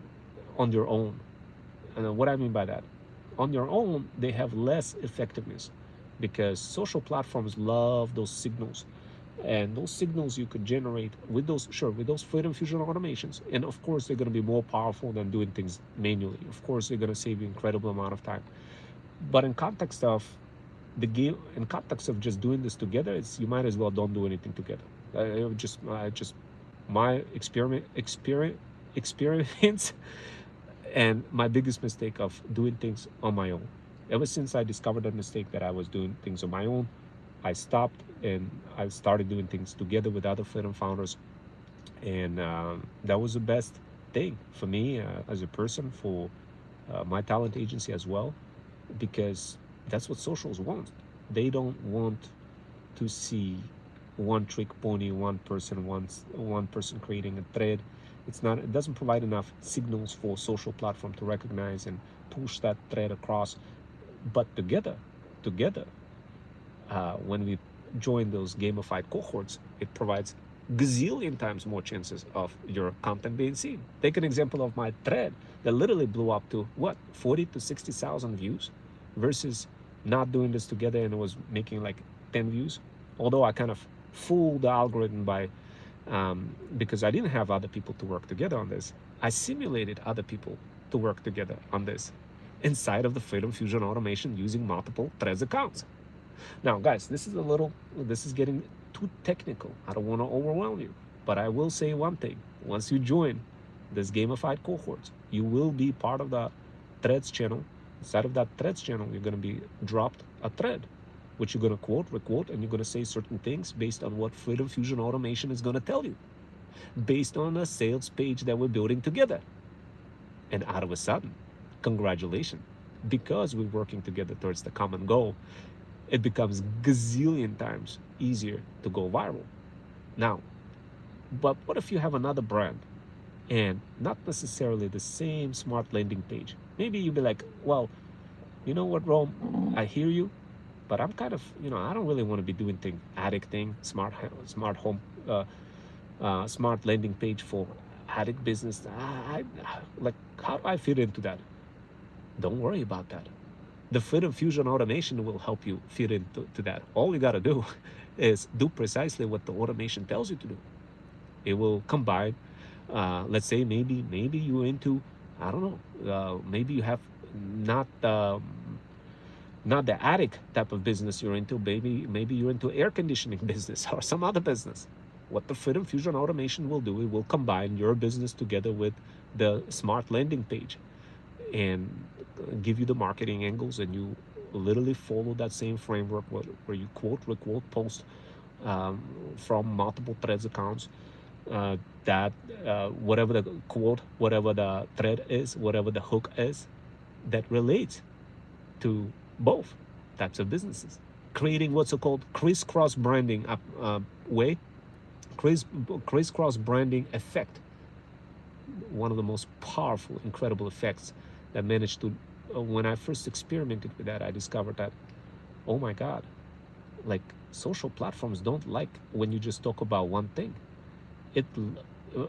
your own. And what I mean by that, on your own, they have less effectiveness because social platforms love those signals. And those signals you could generate with those, with those Freedom Fusion automations. And of course, they're going to be more powerful than doing things manually. Of course, they're going to save you an incredible amount of time. But in context of the game, in context of just doing this together, it's, you might as well don't do anything together. Just my experience and my biggest mistake of doing things on my own. Ever since I discovered that mistake that I was doing things on my own, I stopped and I started doing things together with other Freedom Founders. And that was the best thing for me as a person, for my talent agency as well, because that's what socials want. They don't want to see one trick pony, one person creating a thread. It doesn't provide enough signals for social platform to recognize and push that thread across. But together, when we join those gamified cohorts, it provides gazillion times more chances of your content being seen. Take an example of my thread that literally blew up to what, 40 to 60,000 views, versus not doing this together and it was making like 10 views. Although I kind of fooled the algorithm by because I didn't have other people to work together on this. I simulated other people to work together on this inside of the Freedom Fusion automation using multiple Threads accounts. Now, guys, this is getting too technical. I don't want to overwhelm you, but I will say one thing. Once you join this gamified cohorts, you will be part of the Threads channel. Inside of that Threads channel, you're going to be dropped a thread, which you're going to quote, requote, and you're going to say certain things based on what Freedom Fusion automation is going to tell you, based on a sales page that we're building together. And out of a sudden, congratulations, because we're working together towards the common goal, it becomes gazillion times easier to go viral. Now, but what if you have another brand and not necessarily the same smart landing page? Maybe you'd be like, well, you know what, Rome, I hear you, but I'm kind of, I don't really want to be doing attic thing, smart home, smart landing page for attic business. Like, how do I fit into that? Don't worry about that. The Freedom Fusion automation will help you fit into that. All you got to do is do precisely what the automation tells you to do. It will combine, let's say maybe you're into, I don't know, maybe you have not not the attic type of business you're into. Maybe you're into air conditioning business or some other business. What the Freedom Fusion automation will do, it will combine your business together with the smart landing page and give you the marketing angles, and you literally follow that same framework where you quote, requote, post from multiple threads accounts, that whatever the quote, whatever the thread is, whatever the hook is, that relates to both types of businesses, creating what's so-called crisscross branding way, crisscross branding effect. One of the most powerful, incredible effects that managed to, when I first experimented with that, I discovered that, oh my God, like social platforms don't like when you just talk about one thing. It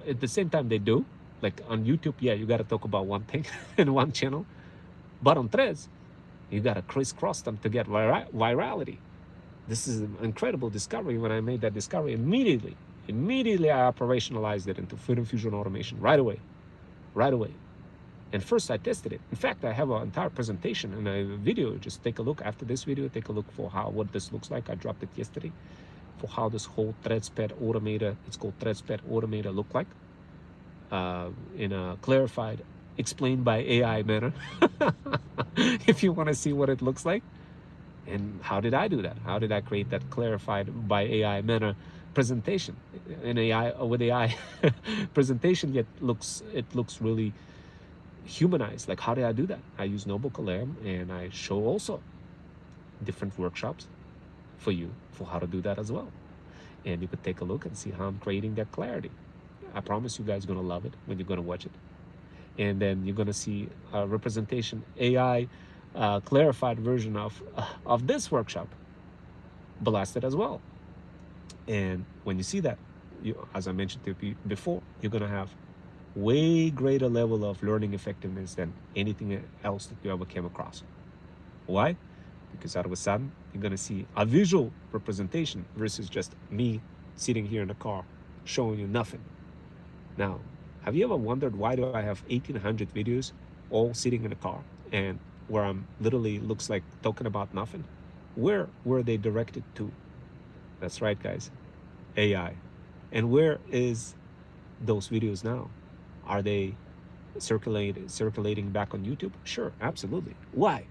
at the same time they do, like on YouTube, yeah, you got to talk about one thing in one channel, but on Threads, you got to crisscross them to get virality. This is an incredible discovery. When I made that discovery, immediately I operationalized it into Freedom Fusion automation right away. And first I tested it. In fact, I have an entire presentation and a video. Just take a look after this video. Take a look for what this looks like. I dropped it yesterday, for how this whole ThreadSped Automator, it's called ThreadSped Automator, look like in a clarified, explained by AI manner. If you want to see what it looks like. And how did I do that? How did I create that clarified by AI manner presentation? An AI with AI presentation, yet it looks really humanized. Like, how did I do that? I use NobleCalam, and I show also different workshops for you for how to do that as well. And you could take a look and see how I'm creating that clarity. I promise you guys are gonna love it when you're gonna watch it. And then you're gonna see a representation AI clarified version of this workshop blasted as well. And when you see that, as I mentioned to you before, you're gonna have way greater level of learning effectiveness than anything else that you ever came across. Why? Because out of a sudden, you're gonna see a visual representation versus just me sitting here in the car showing you nothing. Now, have you ever wondered why do I have 1,800 videos all sitting in the car and where I'm literally looks like talking about nothing? Where were they directed to? That's right, guys, AI. And where is those videos now? Are they circulating back on YouTube? Sure, absolutely. Why?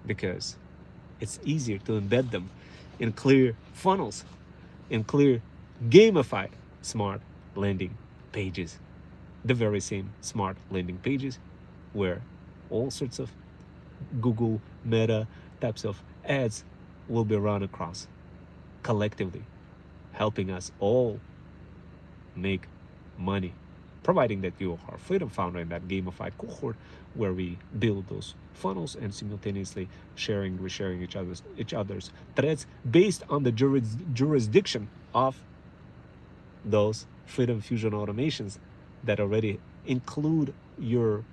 Because it's easier to embed them in clear funnels, in clear gamified smart landing pages. The very same smart landing pages where all sorts of Google Meta types of ads will be run across collectively, helping us all make money, providing that you are Freedom Founder in that gamified cohort where we build those funnels and simultaneously resharing each other's threads based on the jurisdiction of those Freedom Fusion automations that already include your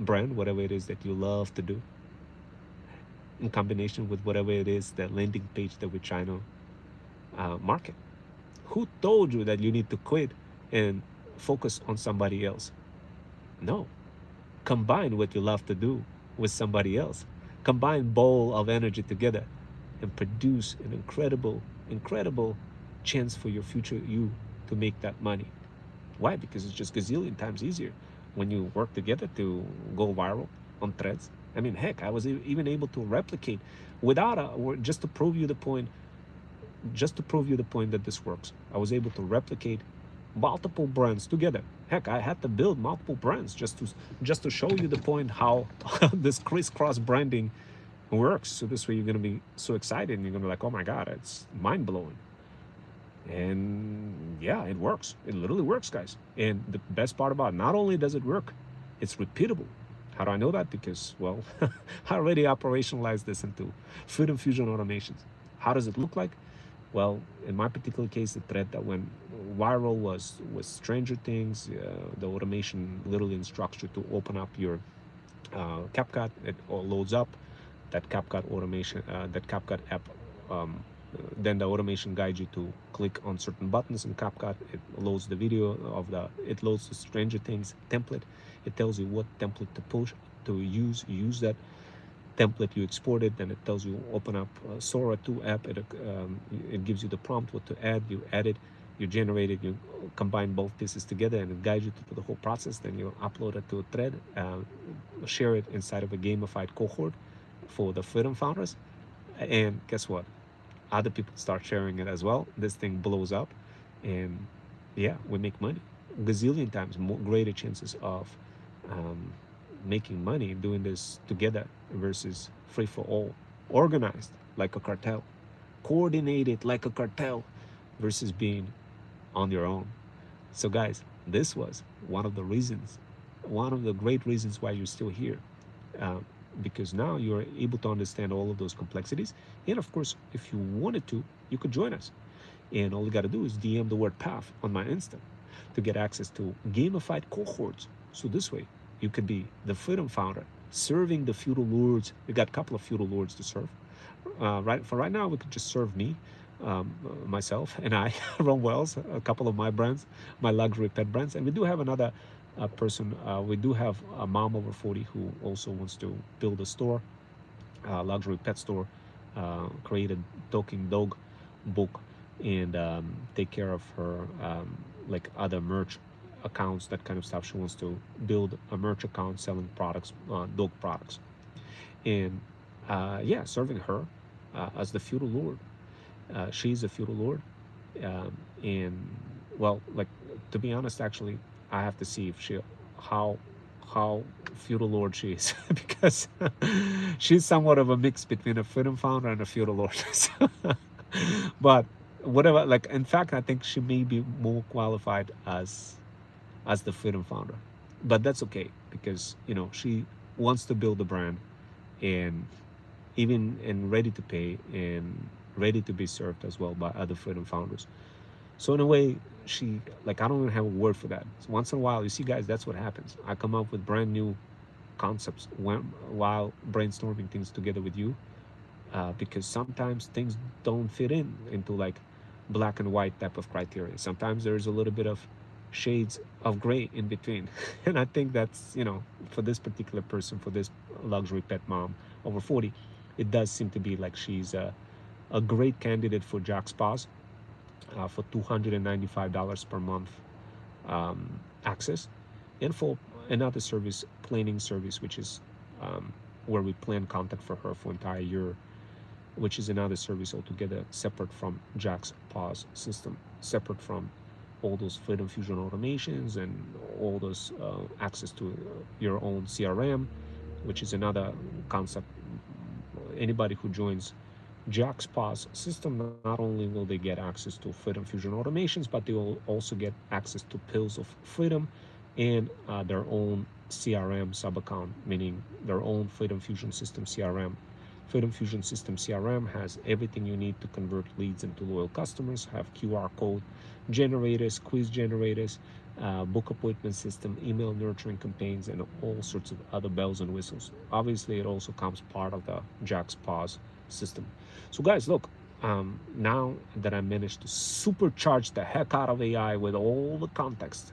brand, whatever it is that you love to do, in combination with whatever it is, that landing page that we're trying to market. Who told you that you need to quit and focus on somebody else? No. Combine what you love to do with somebody else. Combine bowl of energy together and produce an incredible chance for your future you to make that money. Why? Because it's just gazillion times easier when you work together to go viral on Threads. I mean, heck, I was even able to replicate without just to prove you the point that this works. I was able to replicate multiple brands together. Heck, I had to build multiple brands just to show you the point how this crisscross branding works. So this way you're gonna be so excited and you're gonna be like, oh my God, it's mind blowing. And yeah, it works. It literally works, guys. And the best part about it, not only does it work, it's repeatable. How do I know that? Because, well, I already operationalized this into Freedom Fusion automations. How does it look like? Well, in my particular case, the thread that went viral was Stranger Things. The automation literally instructs you to open up your CapCut. It all loads up. that CapCut automation, that CapCut app. Then the automation guides you to click on certain buttons in CapCut. It loads the video of it loads the Stranger Things template. It tells you what template to push, to use. You use that template, you export it, then it tells you open up Sora 2 app. It gives you the prompt what to add. You add it, you generate it, you combine both pieces together, and it guides you through the whole process. Then you upload it to a thread, share it inside of a gamified cohort for the Freedom Founders, and guess what? Other people start sharing it as well. This thing blows up, and yeah, we make money. Gazillion times more greater chances of making money doing this together versus free for all, organized like a cartel, coordinated like a cartel versus being on your own. So guys, this was one of the reasons, one of the great reasons why you're still here. Because now you're able to understand all of those complexities. And of course, if you wanted to, you could join us. And all you got to do is DM the word PAF on my Insta to get access to gamified cohorts. So this way, you could be the Freedom Founder, serving the feudal lords. We got a couple of feudal lords to serve. Right now, we could just serve me, myself, and I, Ron Wells, a couple of my brands, my luxury pet brands. And we do have another person. We do have a mom over 40 who also wants to build a store, luxury pet store, create a talking dog book, and take care of her like other merch accounts, that kind of stuff. She wants to build a merch account selling products, dog products, and yeah, serving her as the feudal lord. She's a feudal lord, and well, like, to be honest, actually, I have to see if how feudal lord she is because she's somewhat of a mix between a Freedom Founder and a feudal lord. But whatever, like, in fact, I think she may be more qualified as the Freedom Founder, but that's okay because she wants to build a brand, and ready to pay and ready to be served as well by other Freedom Founders. So in a way, I don't even have a word for that. So once in a while, you see, guys, that's what happens. I come up with brand new concepts while brainstorming things together with you, because sometimes things don't fit into like black and white type of criteria. Sometimes there's a little bit of shades of gray in between. And I think that's, for this particular person, for this luxury pet mom over 40, it does seem to be like she's a great candidate for Jack's Paws, for $295 per month access, and for another service, planning service, which is where we plan content for her for entire year, which is another service altogether, separate from Jack's Paws system, separate from all those Freedom Fusion automations and all those access to your own CRM, which is another concept. Anybody who joins Jack's Paws system, not only will they get access to Freedom Fusion automations, but they will also get access to Pills of Freedom and their own CRM sub-account, meaning their own Freedom Fusion System CRM. Freedom Fusion System CRM has everything you need to convert leads into loyal customers, have QR code generators, quiz generators, book appointment system, email nurturing campaigns, and all sorts of other bells and whistles. Obviously, it also comes part of the Jack's Paws system. So guys, look, now that I managed to supercharge the heck out of AI with all the context,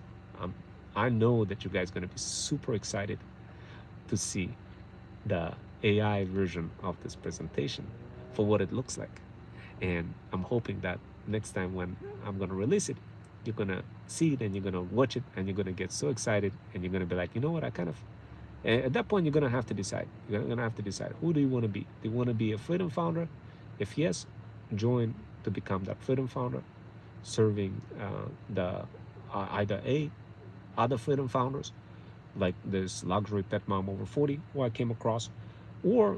I know that you guys are going to be super excited to see the AI version of this presentation for what it looks like. And I'm hoping that next time when I'm going to release it, you're going to see it and you're going to watch it and you're going to get so excited and you're going to be like, you know what, at that point, you're going to have to decide. You're going to have to decide, who do you want to be? Do you want to be a Freedom Founder? If yes, join to become that Freedom Founder, serving either other Freedom Founders, like this luxury pet mom over 40 who I came across, or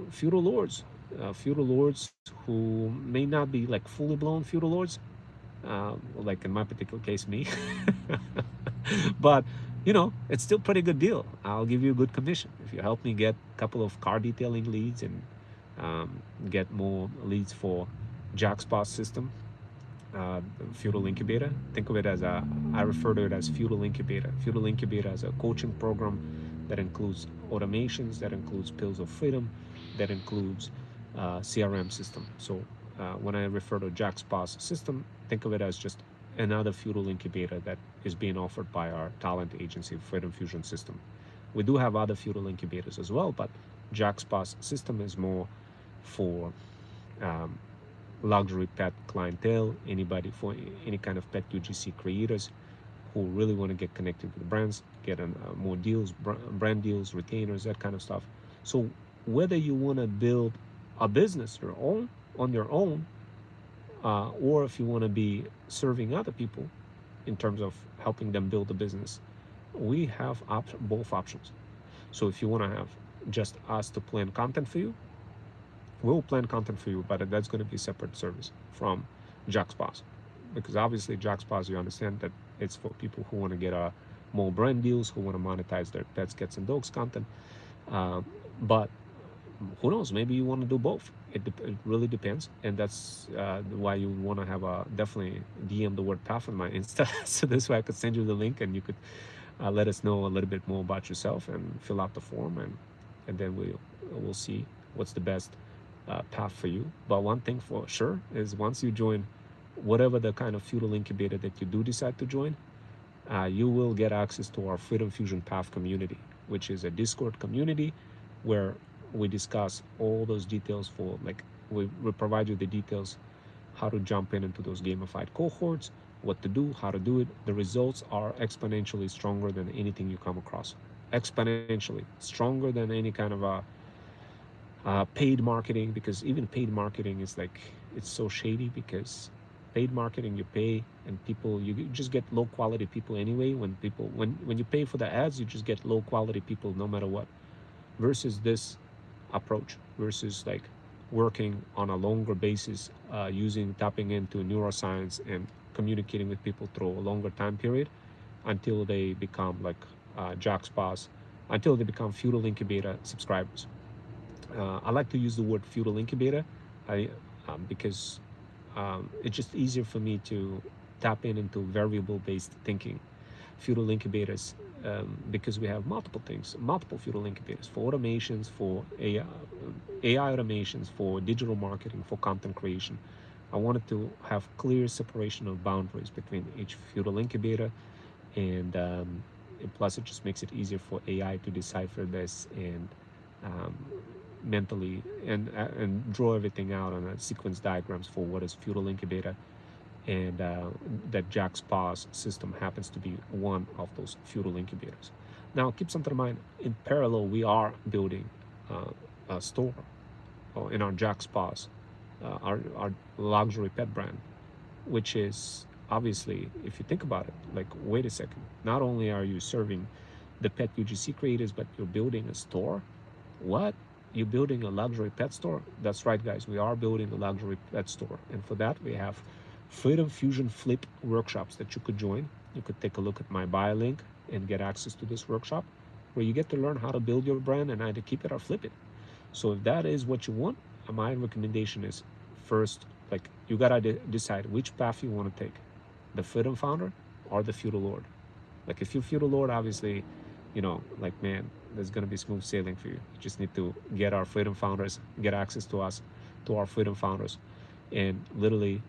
feudal lords who may not be like fully blown feudal lords, like in my particular case, me. But it's still pretty good deal. I'll give you a good commission if you help me get a couple of car detailing leads and get more leads for Jack's Paws system, Feudal Incubator. Think of it as I refer to it as Feudal Incubator. Feudal Incubator as a coaching program that includes automations, that includes Pills of Freedom, that includes CRM system. So when I refer to JackSpa's system, think of it as just another feudal incubator that is being offered by our talent agency, Freedom Fusion System. We do have other feudal incubators as well, but JackSpa's system is more for um, luxury pet clientele, anybody for any kind of pet UGC creators who really want to get connected with brands, get more deals, brand deals, retainers, that kind of stuff. So whether you want to build a business your own on your own, or if you want to be serving other people in terms of helping them build a business, we have both options. So if you want to have just us to plan content for you, we'll plan content for you, but that's going to be a separate service from JackSpas, because obviously JackSpas, you understand that it's for people who want to get more brand deals, who want to monetize their pets, cats, and dogs content. But who knows? Maybe you want to do both. It really depends, and that's why you want to have definitely DM the word path on my Insta, so this way I could send you the link and you could let us know a little bit more about yourself and fill out the form, and then we'll see what's the best path for you. But one thing for sure is once you join whatever the kind of feudal incubator that you do decide to join, you will get access to our Freedom Fusion Path community, which is a Discord community where we discuss all those details for, like, we provide you the details, how to jump into those gamified cohorts, what to do, how to do it. The results are exponentially stronger than anything you come across. Exponentially stronger than any kind of paid marketing, because even paid marketing is like, it's so shady, because paid marketing, you pay and people, you just get low quality people anyway. When you pay for the ads, you just get low quality people no matter what, versus this approach, versus like working on a longer basis, tapping into neuroscience and communicating with people through a longer time period until they become like JackSpas, until they become feudal incubator subscribers. I like to use the word feudal incubator because it's just easier for me to tap into variable based thinking. Feudal incubators, because we have multiple feudal incubators for automations, for AI automations, for digital marketing, for content creation. I wanted to have clear separation of boundaries between each feudal incubator, and plus it just makes it easier for AI to decipher this and um, mentally and draw everything out on a sequence diagrams for what is feudal incubator, and that JackSpa's system happens to be one of those feudal incubators. Now keep something in mind, in parallel we are building a store in our JackSpa's, our luxury pet brand, which is obviously, if you think about it, like, wait a second, not only are you serving the pet UGC creators, but you're building a store. What? You're building a luxury pet store? That's right, guys. We are building a luxury pet store. And for that, we have Freedom Fusion Flip workshops that you could join. You could take a look at my bio link and get access to this workshop, where you get to learn how to build your brand and either keep it or flip it. So if that is what you want, my recommendation is, first, like, you gotta decide which path you want to take, the Freedom Founder or the Feudal Lord. Like, if you're Feudal Lord, obviously, like, man, there's going to be smooth sailing for you. You just need to get our Freedom Founders, get access to us, to our Freedom Founders, and literally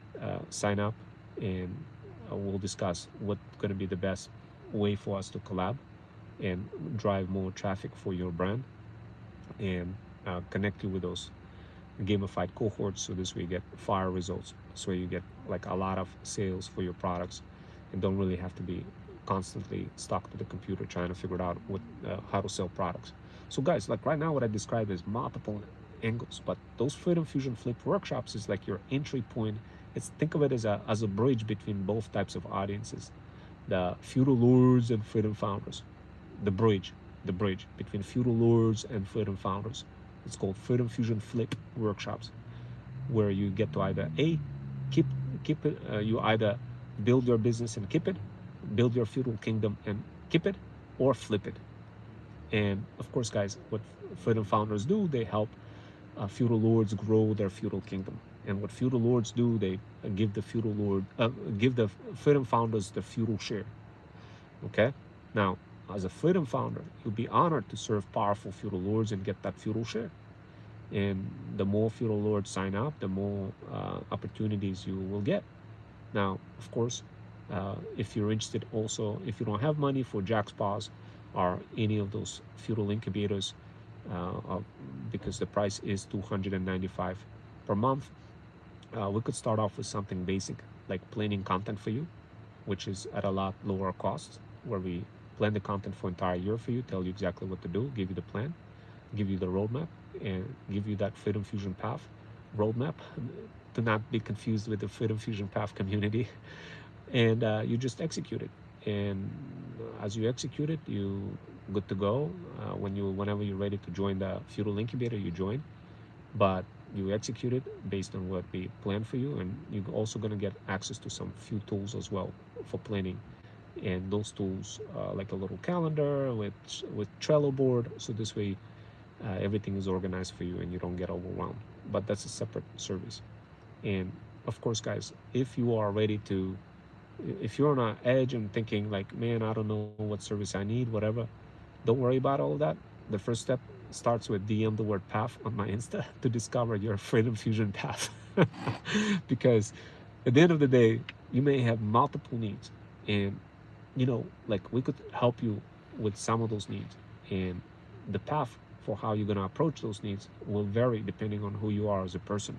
sign up, and we'll discuss what's going to be the best way for us to collab and drive more traffic for your brand, and connect you with those gamified cohorts, so this way you get fire results, so you get like a lot of sales for your products and don't really have to be constantly stuck to the computer trying to figure out how to sell products. So guys, like right now what I described is multiple angles, but those Freedom Fusion Flip workshops is like your entry point. Think of it as a bridge between both types of audiences, the feudal lords and Freedom Founders. The bridge between feudal lords and Freedom Founders. It's called Freedom Fusion Flip workshops, where you get to either keep it, you either build your business and keep it, build your feudal kingdom and keep it, or flip it. And of course, guys, what Freedom Founders do, they help feudal lords grow their feudal kingdom. And what feudal lords do, they give the Freedom Founders the feudal share. Okay. Now, as a Freedom founder, you'll be honored to serve powerful feudal lords and get that feudal share. And the more feudal lords sign up, the more opportunities you will get. Now, of course, if you're interested also, if you don't have money for JaxPos or any of those feudal incubators, because the price is $295 per month, we could start off with something basic like planning content for you, which is at a lot lower cost, where we plan the content for entire year for you, tell you exactly what to do, give you the plan, give you the roadmap, and give you that Freedom Fusion Path roadmap. To not be confused with the Freedom Fusion Path community. And you just execute it. And as you execute it, you good to go. Whenever you're ready to join the feudal incubator, you join. But you execute it based on what we plan for you, and you're also going to get access to some few tools as well for planning. And those tools, like a little calendar with Trello board, so this way everything is organized for you and you don't get overwhelmed. But that's a separate service. And of course, guys, if you're on an edge and thinking like, man, I don't know what service I need, whatever, don't worry about all that. The first step starts with DM the word path on my Insta to discover your Freedom Fusion path. Because at the end of the day, you may have multiple needs, and like we could help you with some of those needs, and the path for how you're going to approach those needs will vary depending on who you are as a person.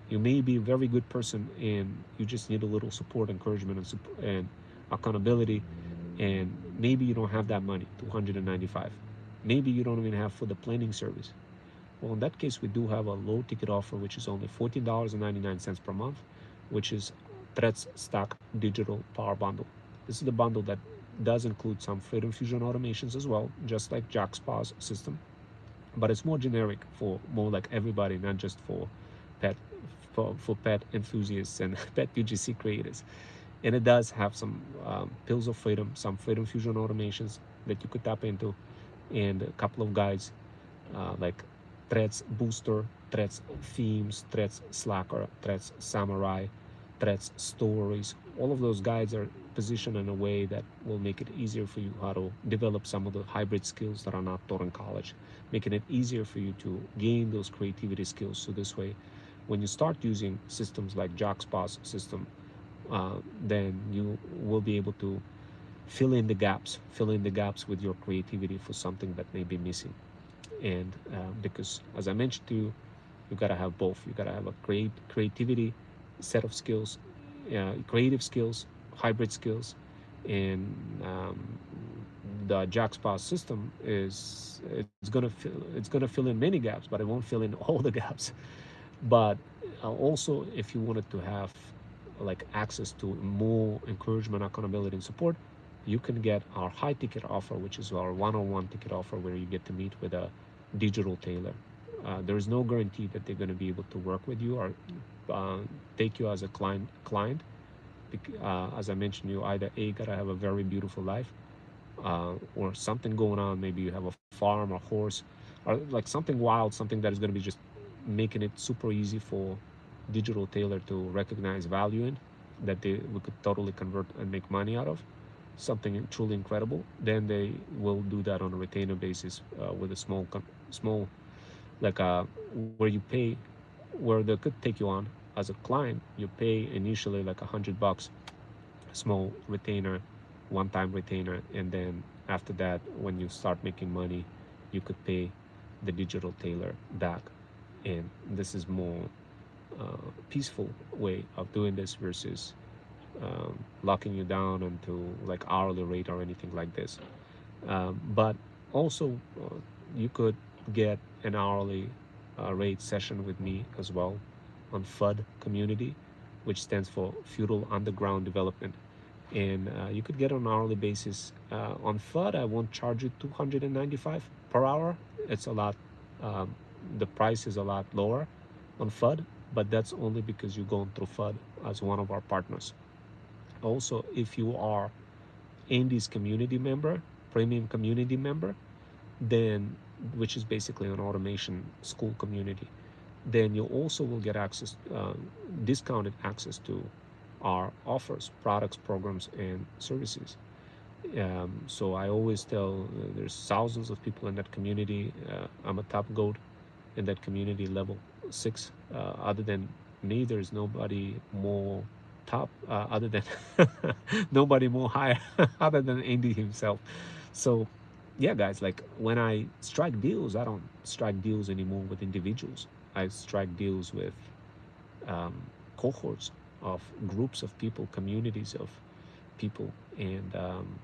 You may be a very good person and you just need a little support, encouragement, and accountability, and maybe you don't have that money, 295. Maybe you don't even have for the planning service. Well, in that case, we do have a low ticket offer, which is only $14.99 per month, which is Threads Stack Digital Power Bundle. This is the bundle that does include some Freedom Fusion automations as well, just like JaxPos system, but it's more generic for more like everybody, not just for pet pet enthusiasts and pet PGC creators. And it does have some pills of freedom, some Freedom Fusion automations that you could tap into, and a couple of guides like Threads Booster, Threads Themes, Threads Slacker, Threads Samurai, Threads Stories. All of those guides are positioned in a way that will make it easier for you how to develop some of the hybrid skills that are not taught in college, making it easier for you to gain those creativity skills. So this way, when you start using systems like JaxPos system, then you will be able to fill in the gaps with your creativity for something that may be missing. And because, as I mentioned to you, you gotta have both. You gotta have a creativity set of skills, creative skills, hybrid skills, and the JaxPos system it's gonna fill in many gaps, but it won't fill in all the gaps. But also, if you wanted to have like access to more encouragement, accountability, and support, you can get our high ticket offer, which is our one-on-one ticket offer, where you get to meet with a digital tailor. There is no guarantee that they're going to be able to work with you or take you as a client. As I mentioned, you either gotta have a very beautiful life, or something going on. Maybe you have a farm or horse, or like something wild, something that is going to be just making it super easy for digital tailor to recognize value in, that we could totally convert and make money out of, something truly incredible. Then they will do that on a retainer basis, with a small like where you pay, where they could take you on as a client. You pay initially like $100, small retainer, one-time retainer, and then after that, when you start making money, you could pay the digital tailor back. And this is more peaceful way of doing this versus locking you down into like hourly rate or anything like this. But also, you could get an hourly rate session with me as well on FUD community, which stands for Feudal Underground Development. And you could get on an hourly basis. On FUD, I won't charge you $295 per hour. It's a lot, the price is a lot lower on FUD, but that's only because you're going through FUD as one of our partners. Also, if you are Andy's community member, premium community member, then, which is basically an automation school community, then you also will get access, discounted access to our offers, products, programs, and services. So I always tell there's thousands of people in that community. I'm a top goat in that community, level 6. Other than me, there's nobody more top, other than nobody more higher other than Andy himself. So yeah, guys, like when I strike deals, I don't strike deals anymore with individuals. I strike deals with um, cohorts of groups of people, communities of people, and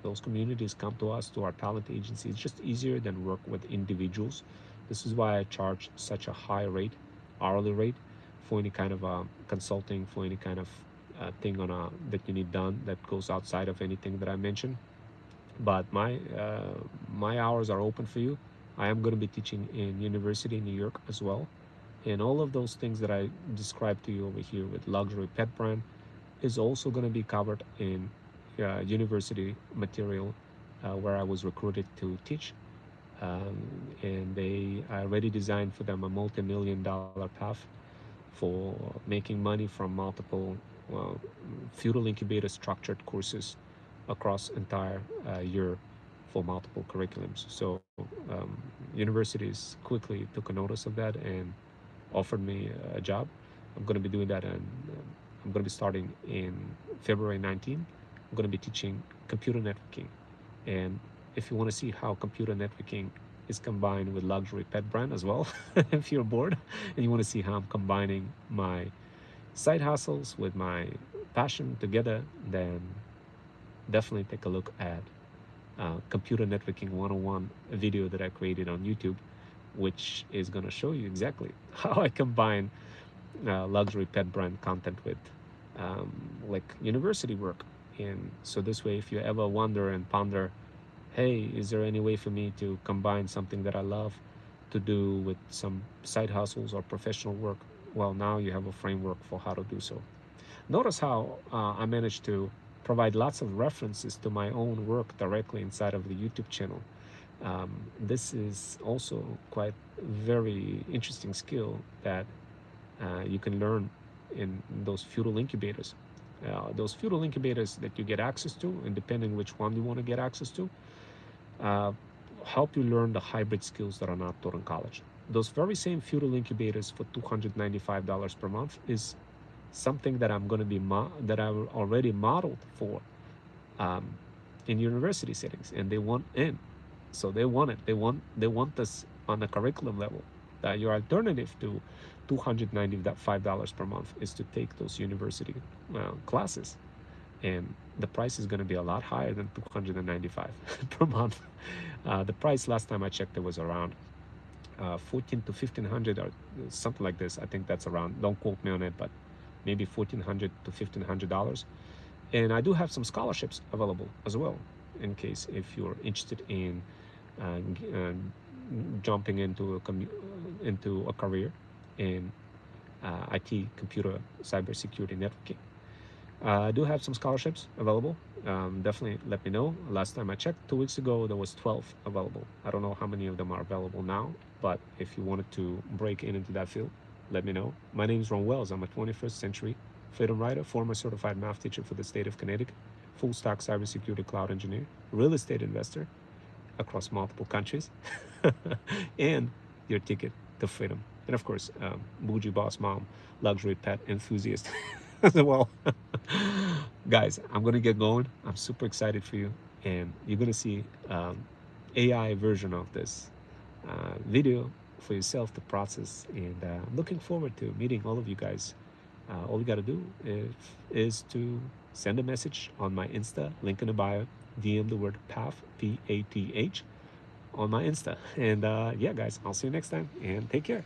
those communities come to us, to our talent agency. It's just easier than work with individuals. This is why I charge such a high rate, hourly rate, for any kind of consulting, for any kind of thing that you need done that goes outside of anything that I mentioned. But my hours are open for you. I am going to be teaching in University in New York as well, and all of those things that I described to you over here with luxury pet brand is also going to be covered in university material where I was recruited to teach. Um, and I already designed for them a multi-million-dollar path for making money from multiple well, feudal incubator structured courses across entire year for multiple curriculums. So universities quickly took a notice of that and offered me a job. I'm going to be doing that, and I'm going to be starting in February 19. I'm going to be teaching computer networking. And if you want to see how computer networking is combined with luxury pet brand as well, if you're bored and you want to see how I'm combining my side hustles with my passion together, then definitely take a look at computer networking 101 video that I created on YouTube, which is going to show you exactly how I combine luxury pet brand content with um, like university work. And so this way, if you ever wonder and ponder, hey, is there any way for me to combine something that I love to do with some side hustles or professional work? Well, now you have a framework for how to do so. Notice how I managed to provide lots of references to my own work directly inside of the YouTube channel. This is also quite very interesting skill that you can learn in those feudal incubators. Those feudal incubators that you get access to, and depending which one you want to get access to, uh, help you learn the hybrid skills that are not taught in college. Those very same feudal incubators for $295 per month is something that I'm going to be that I already modeled for um, in university settings, and they want in, so they want it. They want this on the curriculum level. That your alternative to $295 per month is to take those university classes, and the price is going to be a lot higher than 295 per month. The price last time I checked, it was around 14 to 1500 or something like this. I think that's around. Don't quote me on it, but maybe 1400 to $1500. And I do have some scholarships available as well, in case if you're interested in uh, jumping into a career in IT, computer, cybersecurity, networking. I do have some scholarships available. Definitely let me know. Last time I checked, 2 weeks ago, there was 12 available. I don't know how many of them are available now, but if you wanted to break into that field, let me know. My name is Ron Wells. I'm a 21st century freedom writer, former certified math teacher for the state of Connecticut, full stack cybersecurity cloud engineer, real estate investor across multiple countries, and your ticket to freedom. And of course, bougie boss mom, luxury pet enthusiast as well. Guys, I'm gonna get going. I'm super excited for you, and you're gonna see AI version of this video for yourself to process. And I'm looking forward to meeting all of you guys. All you gotta do is to send a message on my Insta, link in the bio, DM the word PATH, PATH, on my Insta. And yeah, guys, I'll see you next time, and take care.